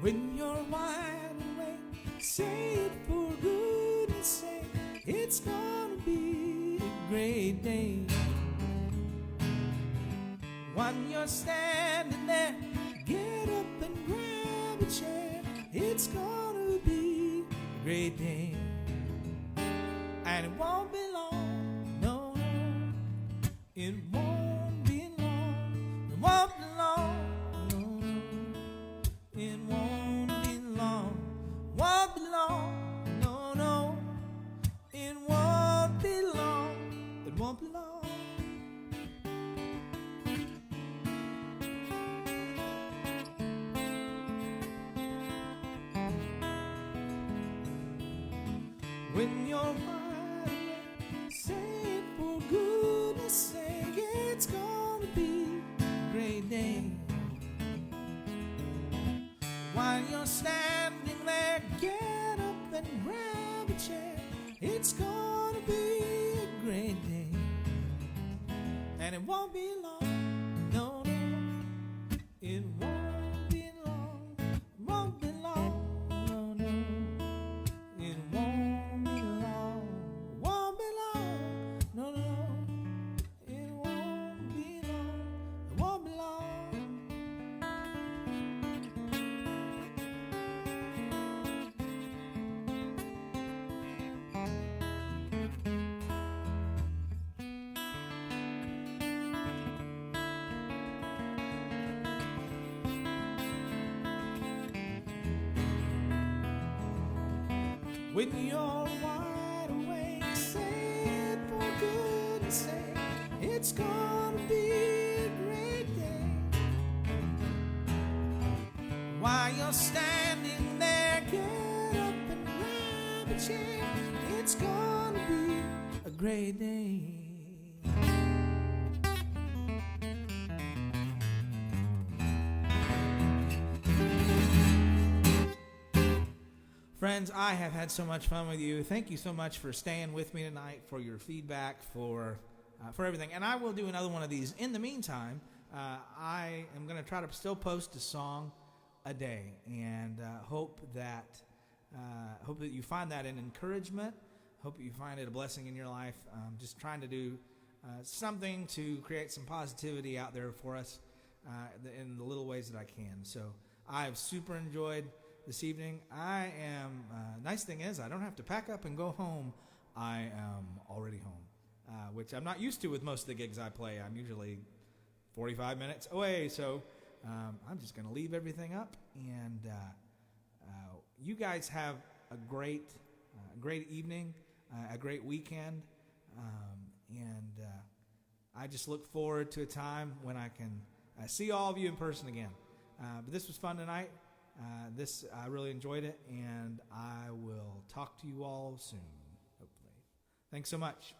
When you're wide awake, say it for goodness sake. It's gonna be a great day. When you're standing there, get up and grab a chair. It's gonna be a great day. And it won't be long, no, no. It won't be long. It won't be long, no, no. It won't be long. Won't be long, no, no. It won't be long. It won't be long. When you're wide awake, say it for goodness sake. It's gonna be a great day. While you're standing there, get up and grab a chair. It's gonna be a great day. And it won't be long, no, no. It won't be long. It won't be long, no, no. It won't be long. It won't be long, no, no. It won't be long. It won't be long. When you're wide awake, say it for goodness sake. It's gonna be a great day. While you're standing there, get up and grab a chair. It's gonna be a great day. Friends, I have had so much fun with you. Thank you so much for staying with me tonight, for your feedback, for everything. And I will do another one of these. In the meantime, I am going to try to still post a song a day, and hope that you find that an encouragement. Hope that you find it a blessing in your life. Just trying to do something to create some positivity out there for us in the little ways that I can. So I've super enjoyed this evening. I am, nice thing is I don't have to pack up and go home. I am already home, which I'm not used to with most of the gigs I play. I'm usually 45 minutes away, so I'm just going to leave everything up, and you guys have a great evening, a great weekend, and I just look forward to a time when I can see all of you in person again. But this was fun tonight. I really enjoyed it, and I will talk to you all soon, hopefully. Thanks so much.